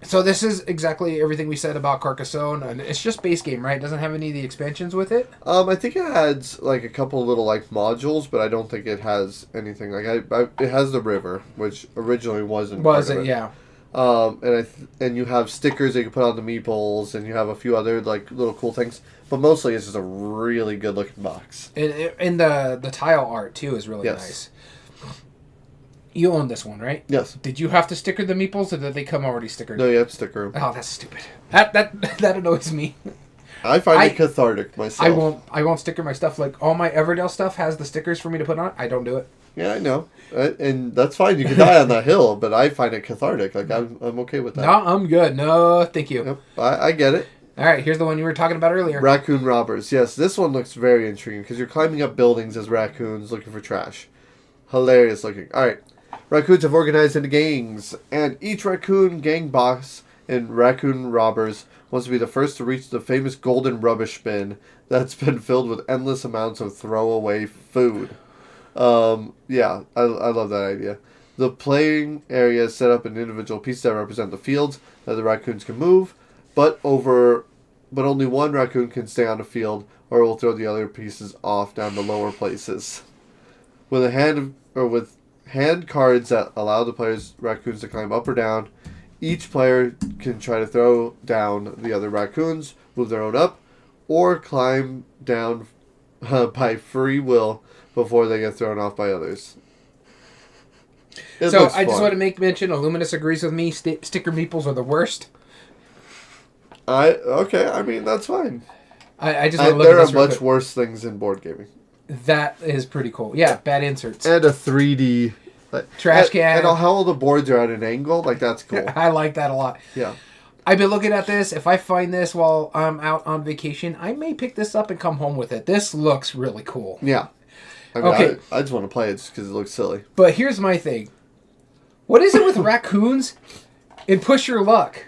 So this is exactly everything we said about Carcassonne, and it's just base game, right? It doesn't have any of the expansions with it? I think it has like a couple little like modules, but I don't think it has anything like it has the river, which originally wasn't. Was it? Yeah. And you have stickers that you can put on the meeples, and you have a few other like little cool things. But mostly, it's just a really good looking box. And the tile art too is really nice. You own this one, right? Yes. Did you have to sticker the meeples, or did they come already stickered? No, you have to sticker them. Oh, that's stupid. That annoys me. I find it cathartic myself. I won't sticker my stuff. Like all my Everdell stuff has the stickers for me to put on. I don't do it. Yeah, I know, and that's fine. You can die on that hill, but I find it cathartic. Like I'm okay with that. No, I'm good. No, thank you. Yep, I get it. All right, here's the one you were talking about earlier. Raccoon robbers. Yes, this one looks very intriguing because you're climbing up buildings as raccoons looking for trash. Hilarious looking. All right, raccoons have organized into gangs, and each raccoon gang boss in Raccoon Robbers wants to be the first to reach the famous golden rubbish bin that's been filled with endless amounts of throwaway food. Yeah, I love that idea. The playing area is set up in individual pieces that represent the fields that the raccoons can move, but only one raccoon can stay on the field, or it will throw the other pieces off down the lower places. With hand cards that allow the raccoons to climb up or down, each player can try to throw down the other raccoons, move their own up, or climb down by free will before they get thrown off by others. So I just want to make mention, Illuminous agrees with me, sticker meeples are the worst. Okay, I mean, that's fine. I just want to look there at this are much worse things in board gaming. That is pretty cool. Yeah, bad inserts. And a 3D... trash can. And how all the boards are at an angle, like that's cool. I like that a lot. Yeah. I've been looking at this. If I find this while I'm out on vacation, I may pick this up and come home with it. This looks really cool. Yeah. I mean, okay. I just want to play it just because it looks silly. But here's my thing. What is it with raccoons and Push Your Luck?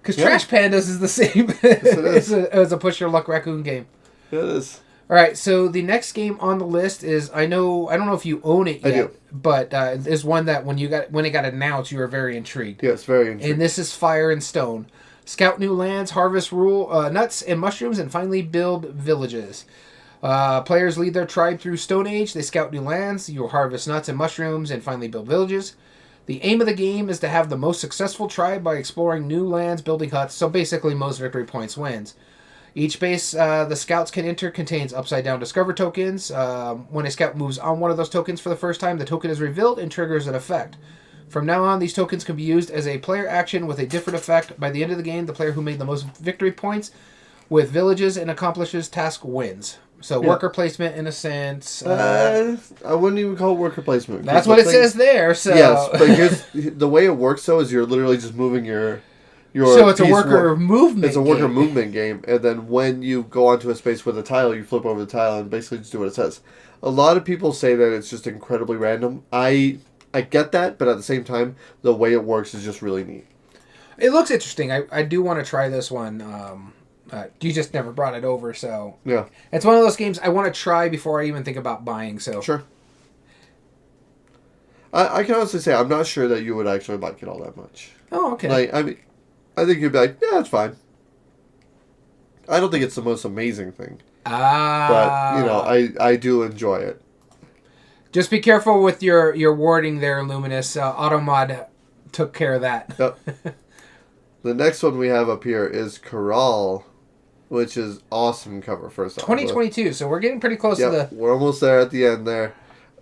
Because Trash Pandas is the same as a Push Your Luck raccoon game. Yeah, it is. All right, so the next game on the list is I don't know if you own it yet, I do. but is one that when it got announced, you were very intrigued. Yes, very intrigued. And this is Fire and Stone. Scout new lands, harvest nuts and mushrooms, and finally build villages. Players lead their tribe through Stone Age. They scout new lands. You harvest nuts and mushrooms, and finally build villages. The aim of the game is to have the most successful tribe by exploring new lands, building huts. So basically, most victory points wins. Each base the scouts can enter contains upside-down discover tokens. When a scout moves on one of those tokens for the first time, the token is revealed and triggers an effect. From now on, these tokens can be used as a player action with a different effect. By the end of the game, the player who made the most victory points with villages and accomplishes task wins. So worker placement, in a sense. I wouldn't even call it worker placement. That's what it says there. So yes, but here's the way it works. Though is you're literally just moving your so it's a worker movement. It's a worker movement game, and then when you go onto a space with a tile, you flip over the tile and basically just do what it says. A lot of people say that it's just incredibly random. I get that, but at the same time, the way it works is just really neat. It looks interesting. I do want to try this one. You just never brought it over, so yeah, it's one of those games I want to try before I even think about buying. So sure. I can honestly say I'm not sure that you would actually like it all that much. Oh, okay. Like I mean, I think you'd be like, yeah, it's fine. I don't think it's the most amazing thing. But I do enjoy it. Just be careful with your wording there, Luminous. Automod took care of that. Yep. The next one we have up here is Corral, which is awesome cover. First off, 2022. So we're getting pretty close to the. We're almost there at the end there.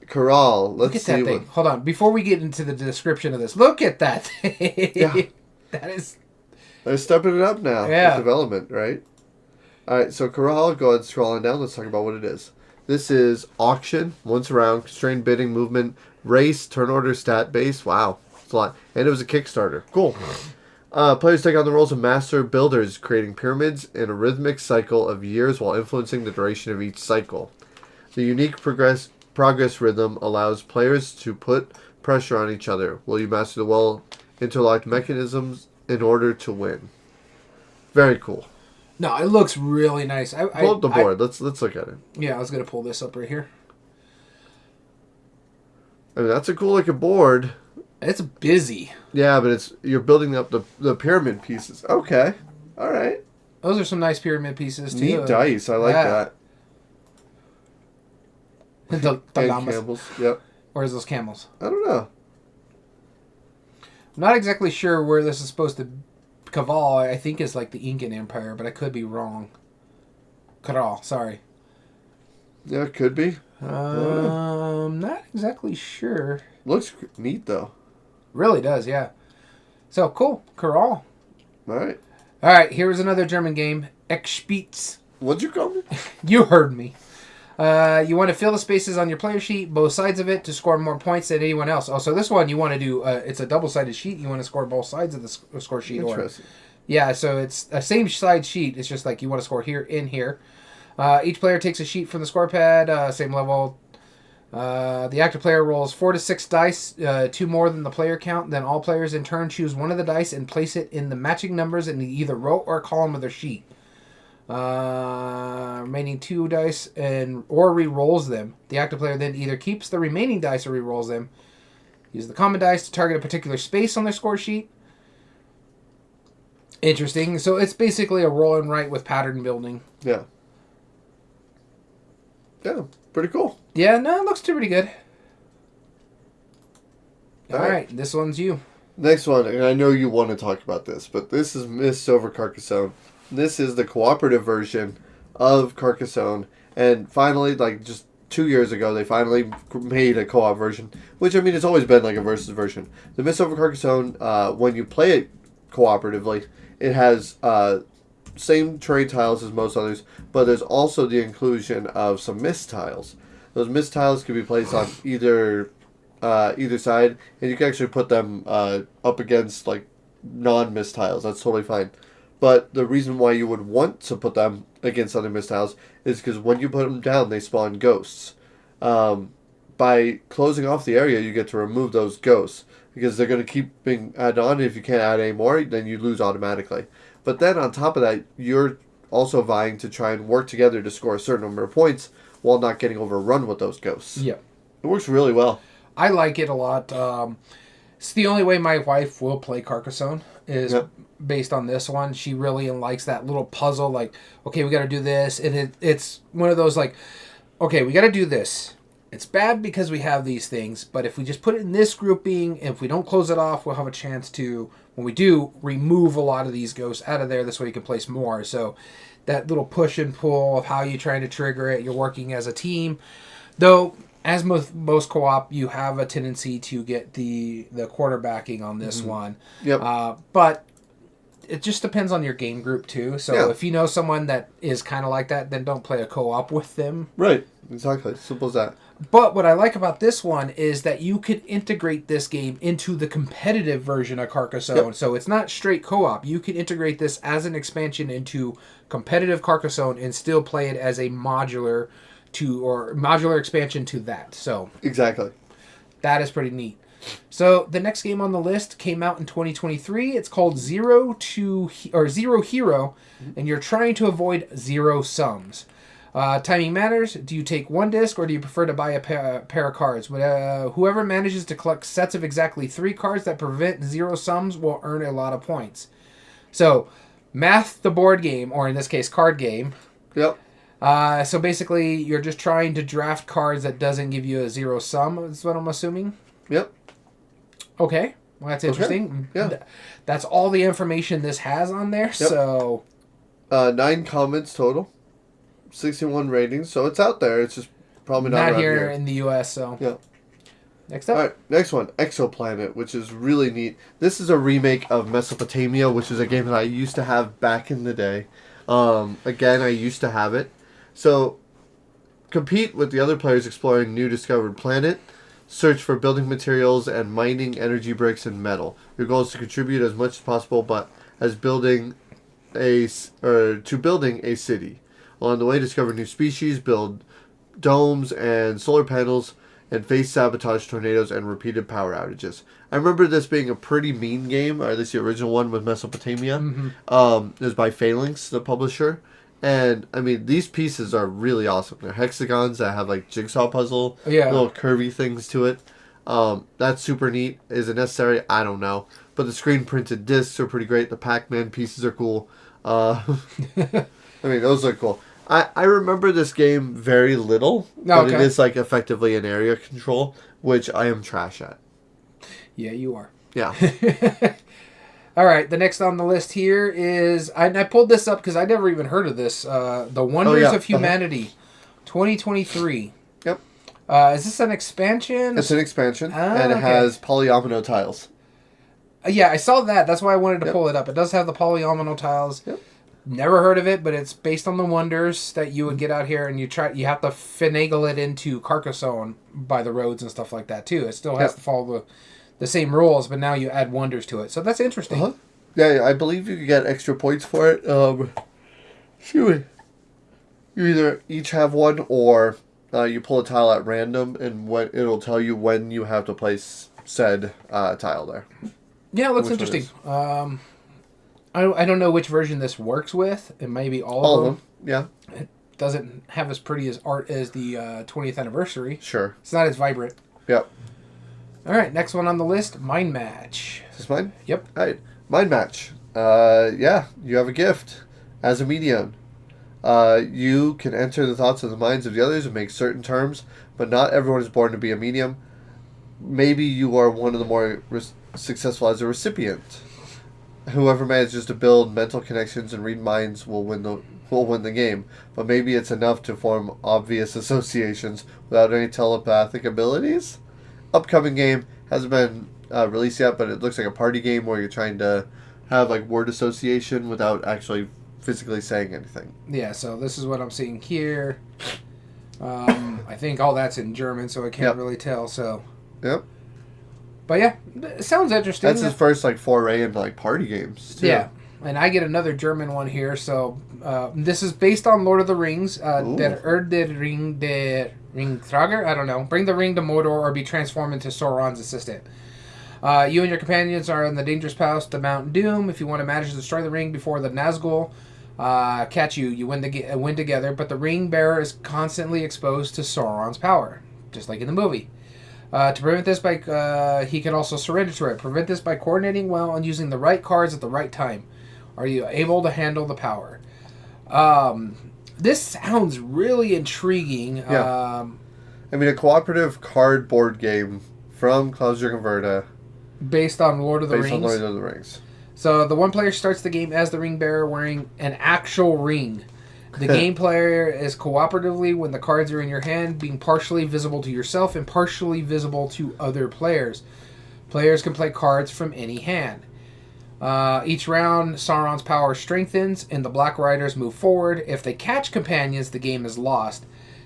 Corral. Let's look at see that thing. Hold on, before we get into the description of this, look at that thing. Yeah. That is. They're stepping it up now. Yeah. With development, right? All right. So Corral, go ahead, scrolling down. Let's talk about what it is. This is auction. Once around, constrained bidding, movement, race, turn order, stat base. Wow, it's a lot. And it was a Kickstarter. Cool. Players take on the roles of master builders, creating pyramids in a rhythmic cycle of years while influencing the duration of each cycle. The unique progress rhythm allows players to put pressure on each other. Will you master the well-interlocked mechanisms in order to win? Very cool. No, it looks really nice. Pull up the board. Let's look at it. Yeah, I was going to pull this up right here. I mean, that's a cool looking board. It's busy. Yeah, but you're building up the pyramid pieces. Okay. All right. Those are some nice pyramid pieces, too. Neat dice. I like that. The and llamas. camels. Yep. Where's those camels? I don't know. not exactly sure where this is supposed to... Kaval, I think, is like the Incan Empire, but I could be wrong. Karal, sorry. Yeah, it could be. Not exactly sure. Looks neat, though. Really does, yeah. So, cool. Karal. All right, here's another German game. Eckspitz. What'd you call me? You heard me. You want to fill the spaces on your player sheet, both sides of it, to score more points than anyone else. Oh, so this one you want to do, it's a double-sided sheet. You want to score both sides of the score sheet. Interesting. Yeah, so it's a same side sheet. It's just like you want to score here, in here. Each player takes a sheet from the score pad, same level. The active player rolls 4 to 6 dice, 2 more than the player count. Then all players in turn choose one of the dice and place it in the matching numbers in either row or column of their sheet. Remaining 2 dice or re-rolls them. The active player then either keeps the remaining dice or re-rolls them. Use the common dice to target a particular space on their score sheet. Interesting. So it's basically a roll and write with pattern building. Yeah. Yeah, pretty cool. Yeah, no, it looks pretty good. All right, this one's you. Next one, and I know you want to talk about this, but this is Mist over Carcassonne. This is the cooperative version of Carcassonne, and finally, like just 2 years ago, they finally made a co-op version, which, I mean, it's always been like a versus version. The Mist over Carcassonne, when you play it cooperatively, it has same trade tiles as most others, but there's also the inclusion of some mist tiles. Those mist tiles can be placed on either side, and you can actually put them up against like non-mist tiles. That's totally fine. But the reason why you would want to put them against other mist tiles is because when you put them down, they spawn ghosts. By closing off the area, you get to remove those ghosts because they're going to keep being added on. If you can't add any more, then you lose automatically. But then on top of that, you're also vying to try and work together to score a certain number of points while not getting overrun with those ghosts. Yeah. It works really well. I like it a lot. It's the only way my wife will play Carcassonne is based on this one. She really likes that little puzzle, like, okay, we got to do this. And it's one of those, like, okay, we got to do this. It's bad because we have these things, but if we just put it in this grouping, if we don't close it off, we'll have a chance to, when we do, remove a lot of these ghosts out of there. This way you can place more. So that little push and pull of how you're trying to trigger it, you're working as a team. Though, as most co-op, you have a tendency to get the quarterbacking on this one. Yep. But it just depends on your game group, too. So if you know someone that is kind of like that, then don't play a co-op with them. Right. Exactly. Simple as that. But what I like about this one is that you could integrate this game into the competitive version of Carcassonne. Yep. So it's not straight co-op. You can integrate this as an expansion into competitive Carcassonne and still play it as a modular expansion to that. So exactly. That is pretty neat. So the next game on the list came out in 2023. It's called Zero Hero, and you're trying to avoid zero sums. Timing matters. Do you take one disc or do you prefer to buy a pair of cards? Whoever manages to collect sets of exactly 3 cards that prevent zero sums will earn a lot of points. So, Math the board game, or in this case, card game. Yep. So basically, you're just trying to draft cards that doesn't give you a zero sum, is what I'm assuming? Yep. Okay. Well, that's interesting. Okay. Yeah. That's all the information this has on there, so... 9 comments total. 61 ratings, so it's out there. It's just probably not around here in the U.S., so... Yeah. Next up. All right, next one, Exoplanet, which is really neat. This is a remake of Mesopotamia, which is a game that I used to have back in the day. Again, I used to have it. So, compete with the other players exploring new discovered planet, search for building materials, and mining energy bricks and metal. Your goal is to contribute as much as possible, but as building a city. Along the way, discover new species, build domes and solar panels, and face sabotage tornadoes and repeated power outages. I remember this being a pretty mean game, or at least the original one with Mesopotamia. Mm-hmm. It was by Phalanx, the publisher. And, I mean, these pieces are really awesome. They're hexagons that have, like, jigsaw puzzle, little curvy things to it. That's super neat. Is it necessary? I don't know. But the screen-printed discs are pretty great. The Pac-Man pieces are cool. I mean, those look cool. I remember this game very little, but it is like effectively an area control, which I am trash at. Yeah, you are. Yeah. All right, the next on the list here is... I pulled this up because I never even heard of this. The Wonders of Humanity, 2023. Yep. Is this an expansion? It's an expansion, and it has polyomino tiles. Yeah, I saw that. That's why I wanted to pull it up. It does have the polyomino tiles. Yep. Never heard of it, but it's based on the wonders that you would get out here, and you have to finagle it into Carcassonne by the roads and stuff like that too. It still has to follow the same rules, but now you add wonders to it. So that's interesting. Uh-huh. Yeah, I believe you can get extra points for it. You either each have one, or you pull a tile at random, and it'll tell you when you have to place said tile there. Yeah, it looks interesting. I don't know which version this works with. It may be all of them. Yeah. It doesn't have as pretty as art as the 20th anniversary. Sure. It's not as vibrant. Yep. All right, next one on the list, Mind Match. Is this mine? Yep. All right. Mind Match. Yeah, you have a gift as a medium. You can enter the thoughts of the minds of the others and make certain terms, but not everyone is born to be a medium. Maybe you are one of the more successful as a recipient. Whoever manages to build mental connections and read minds will win the game. But maybe it's enough to form obvious associations without any telepathic abilities. Upcoming game hasn't been released yet, but it looks like a party game where you're trying to have like word association without actually physically saying anything. Yeah, so this is what I'm seeing here. I think all that's in German, so I can't really tell. So. Yep. But yeah, it sounds interesting. That's his first like foray into like party games too. Yeah, and I get another German one here. So this is based on Lord of the Rings. Der Ring der Ringtrager. I don't know. Bring the ring to Mordor or be transformed into Sauron's assistant. You and your companions are in the dangerous path to Mount Doom. If you want to manage to destroy the ring before the Nazgul catch you, you win together. But the ring bearer is constantly exposed to Sauron's power, just like in the movie. To prevent this he can also surrender to it. Prevent this by coordinating well and using the right cards at the right time. Are you able to handle the power? This sounds really intriguing. Yeah. I mean, a cooperative cardboard game from Klaus-Jürgen Wrede. Based on Lord of the Rings. Based on Lord of the Rings. So the one player starts the game as the ring bearer wearing an actual ring. The game player is cooperatively when the cards are in your hand, being partially visible to yourself and partially visible to other players. Players can play cards from any hand. Each round, Sauron's power strengthens, and the Black Riders move forward. If they catch companions, the game is lost.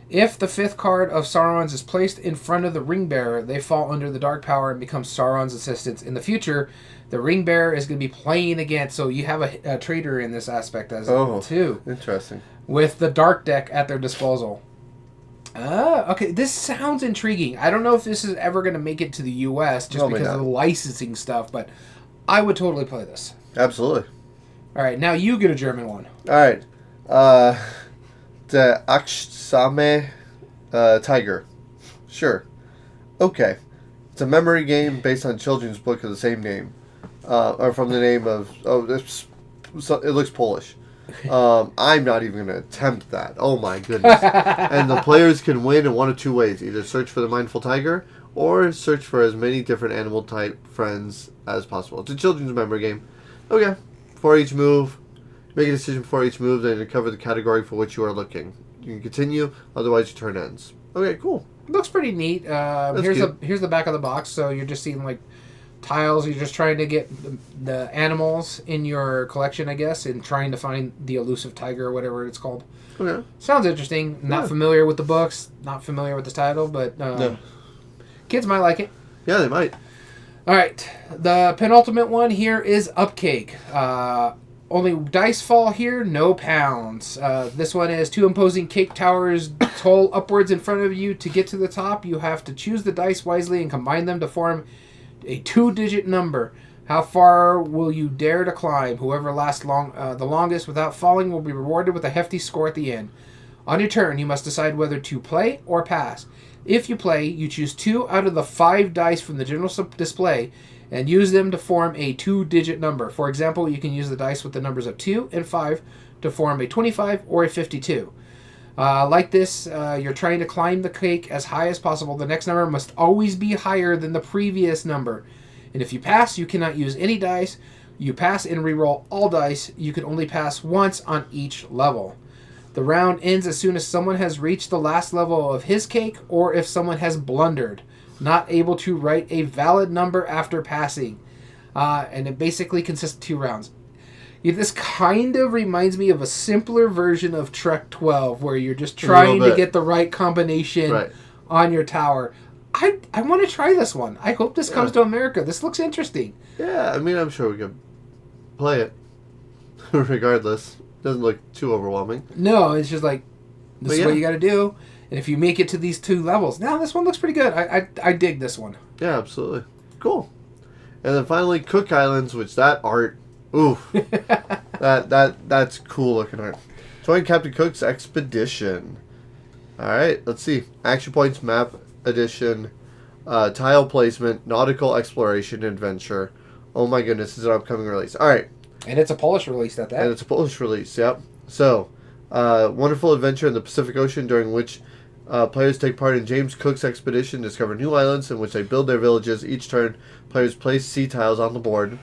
If the fifth card of Sauron's is placed in front of the ring bearer, they fall under the dark power and become Sauron's assistants. In the future, the ring bearer is going to be playing against, so you have a traitor in this aspect as well, too. Interesting. With the dark deck at their disposal. Okay, this sounds intriguing. I don't know if this is ever going to make it to the U.S. just because of the licensing stuff, but I would totally play this. Absolutely. All right, now you get a German one. All right. The Achtsame Tiger. Sure. Okay. It's a memory game based on a children's book of the same name. Or from the name of... it looks Polish. I'm not even going to attempt that. Oh my goodness. And the players can win in one of two ways. Either search for the mindful tiger or search for as many different animal type friends as possible. It's a children's memory game. Okay. For each move, make a decision for each move, then cover the category for which you are looking. You can continue, otherwise your turn ends. Okay, cool. Looks pretty neat. Here's the back of the box, so you're just seeing like tiles. You're just trying to get the animals in your collection, I guess, and trying to find the elusive tiger or whatever it's called. Okay. Sounds interesting. Not familiar with the books, not familiar with the title, but kids might like it. Yeah, they might. All right. The penultimate one here is Upcake. Only dice fall here, no pounds. This one is 2 imposing cake towers toll upwards in front of you. To get to the top, you have to choose the dice wisely and combine them to form a 2-digit number. How far will you dare to climb? Whoever lasts the longest without falling will be rewarded with a hefty score at the end. On your turn, you must decide whether to play or pass. If you play, you choose 2 out of the 5 dice from the general display and use them to form a 2-digit number. For example, you can use the dice with the numbers of 2 and 5 to form a 25 or a 52. Like this, you're trying to climb the cake as high as possible. The next number must always be higher than the previous number. And if you pass, you cannot use any dice. You pass and reroll all dice. You can only pass once on each level. The round ends as soon as someone has reached the last level of his cake or if someone has blundered, not able to write a valid number after passing. And it basically consists of 2 rounds. Yeah, this kind of reminds me of a simpler version of Trek 12 where you're just trying to get the right combination on your tower. I want to try this one. I hope this comes to America. This looks interesting. Yeah, I mean, I'm sure we could play it regardless. Doesn't look too overwhelming. No, it's just like, this is what you got to do. And if you make it to these 2 levels, now this one looks pretty good. I dig this one. Yeah, absolutely. Cool. And then finally, Cook Islands, which that art, oof. that's cool looking art. Join Captain Cook's expedition. All right, let's see. Action points, map edition, tile placement, nautical exploration, adventure. Oh my goodness, this is an upcoming release. All right. And it's a Polish release at that. And it's a Polish release, yep. So, wonderful adventure in the Pacific Ocean during which players take part in James Cook's expedition, discover new islands in which they build their villages. Each turn, players place sea tiles on the board.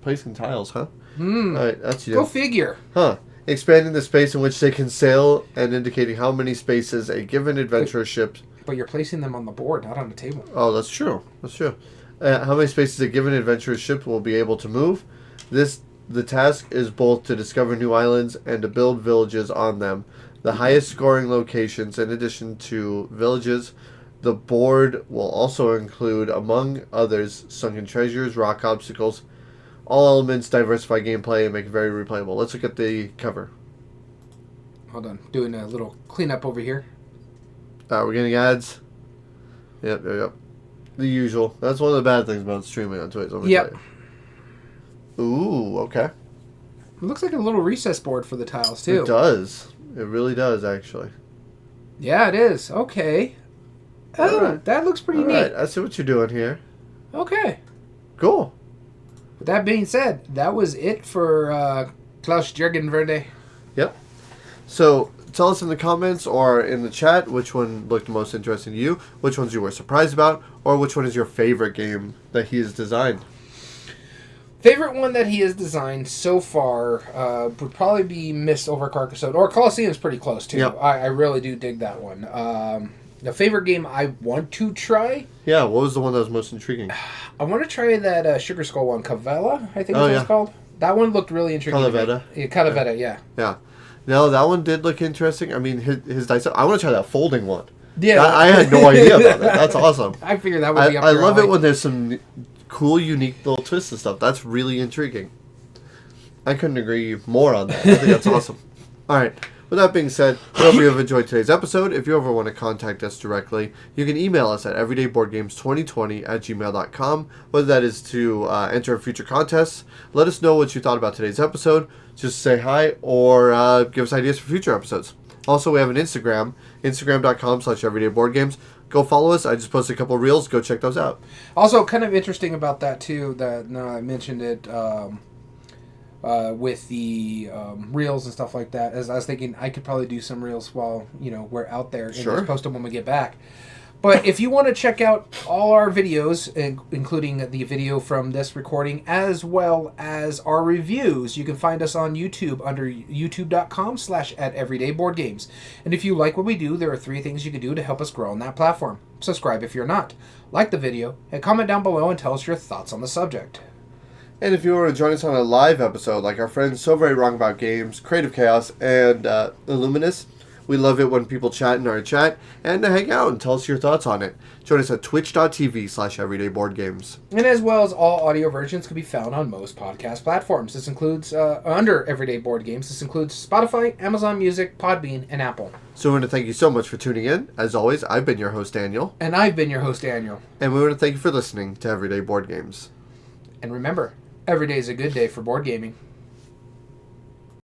Placing tiles, huh? All right, that's you. Go figure. Huh. Expanding the space in which they can sail and indicating how many spaces a given adventurer ship... But you're placing them on the board, not on the table. Oh, that's true. That's true. How many spaces a given adventurer's ship will be able to move. The task is both to discover new islands and to build villages on them. The highest scoring locations, in addition to villages, the board will also include, among others, sunken treasures, rock obstacles. All elements diversify gameplay and make it very replayable. Let's look at the cover. Hold on. Doing a little cleanup over here. We're getting ads. Yep. The usual. That's one of the bad things about streaming on Twitch. Let me tell you. Ooh, okay. It looks like a little recess board for the tiles, too. It does. It really does, actually. Yeah, it is. Okay. Oh, right. That looks pretty neat. Right. I see what you're doing here. Okay. Cool. With that being said, that was it for Klaus-Jürgen Wrede. Yep. So, tell us in the comments or in the chat which one looked most interesting to you, which ones you were surprised about, or which one is your favorite game that he has designed. Favorite one that he has designed so far would probably be Mist over Carcassonne. Or Colosseum's pretty close, too. Yep. I really do dig that one. The favorite game I want to try... Yeah, what was the one that was most intriguing? I want to try that Sugar Skull one. Cavella, I think is what it's called. That one looked really intriguing. Calavetta. Yeah, Calavetta, yeah. Yeah. No, that one did look interesting. I mean, his dice... I want to try that folding one. Yeah. I had no idea about that. That's awesome. I figured that would be up I love it when there's some... cool, unique little twists and stuff. That's really intriguing. I couldn't agree more on that. I think that's awesome. All right. With that being said, we hope you have enjoyed today's episode. If you ever want to contact us directly, you can email us at everydayboardgames2020@gmail.com. Whether that is to enter future contests, let us know what you thought about today's episode. Just say hi or give us ideas for future episodes. Also, we have an Instagram, instagram.com/everydayboardgames. Go follow us. I just posted a couple of reels. Go check those out. Also, kind of interesting about that, too, that I mentioned it with the reels and stuff like that. As I was thinking, I could probably do some reels while, we're out there and just post them when we get back. But if you want to check out all our videos, including the video from this recording, as well as our reviews, you can find us on YouTube under youtube.com/@everydayboardgames. And if you like what we do, there are 3 things you can do to help us grow on that platform. Subscribe if you're not. Like the video, and comment down below and tell us your thoughts on the subject. And if you want to join us on a live episode, like our friends So Very Wrong About Games, Creative Chaos, and Illuminous, we love it when people chat in our chat and to hang out and tell us your thoughts on it. Join us at twitch.tv/everydayboardgames. And as well as all audio versions can be found on most podcast platforms. This includes, under Everyday Board Games, this includes Spotify, Amazon Music, Podbean, and Apple. So we want to thank you so much for tuning in. As always, I've been your host, Daniel. And I've been your host, Daniel. And we want to thank you for listening to Everyday Board Games. And remember, every day is a good day for board gaming.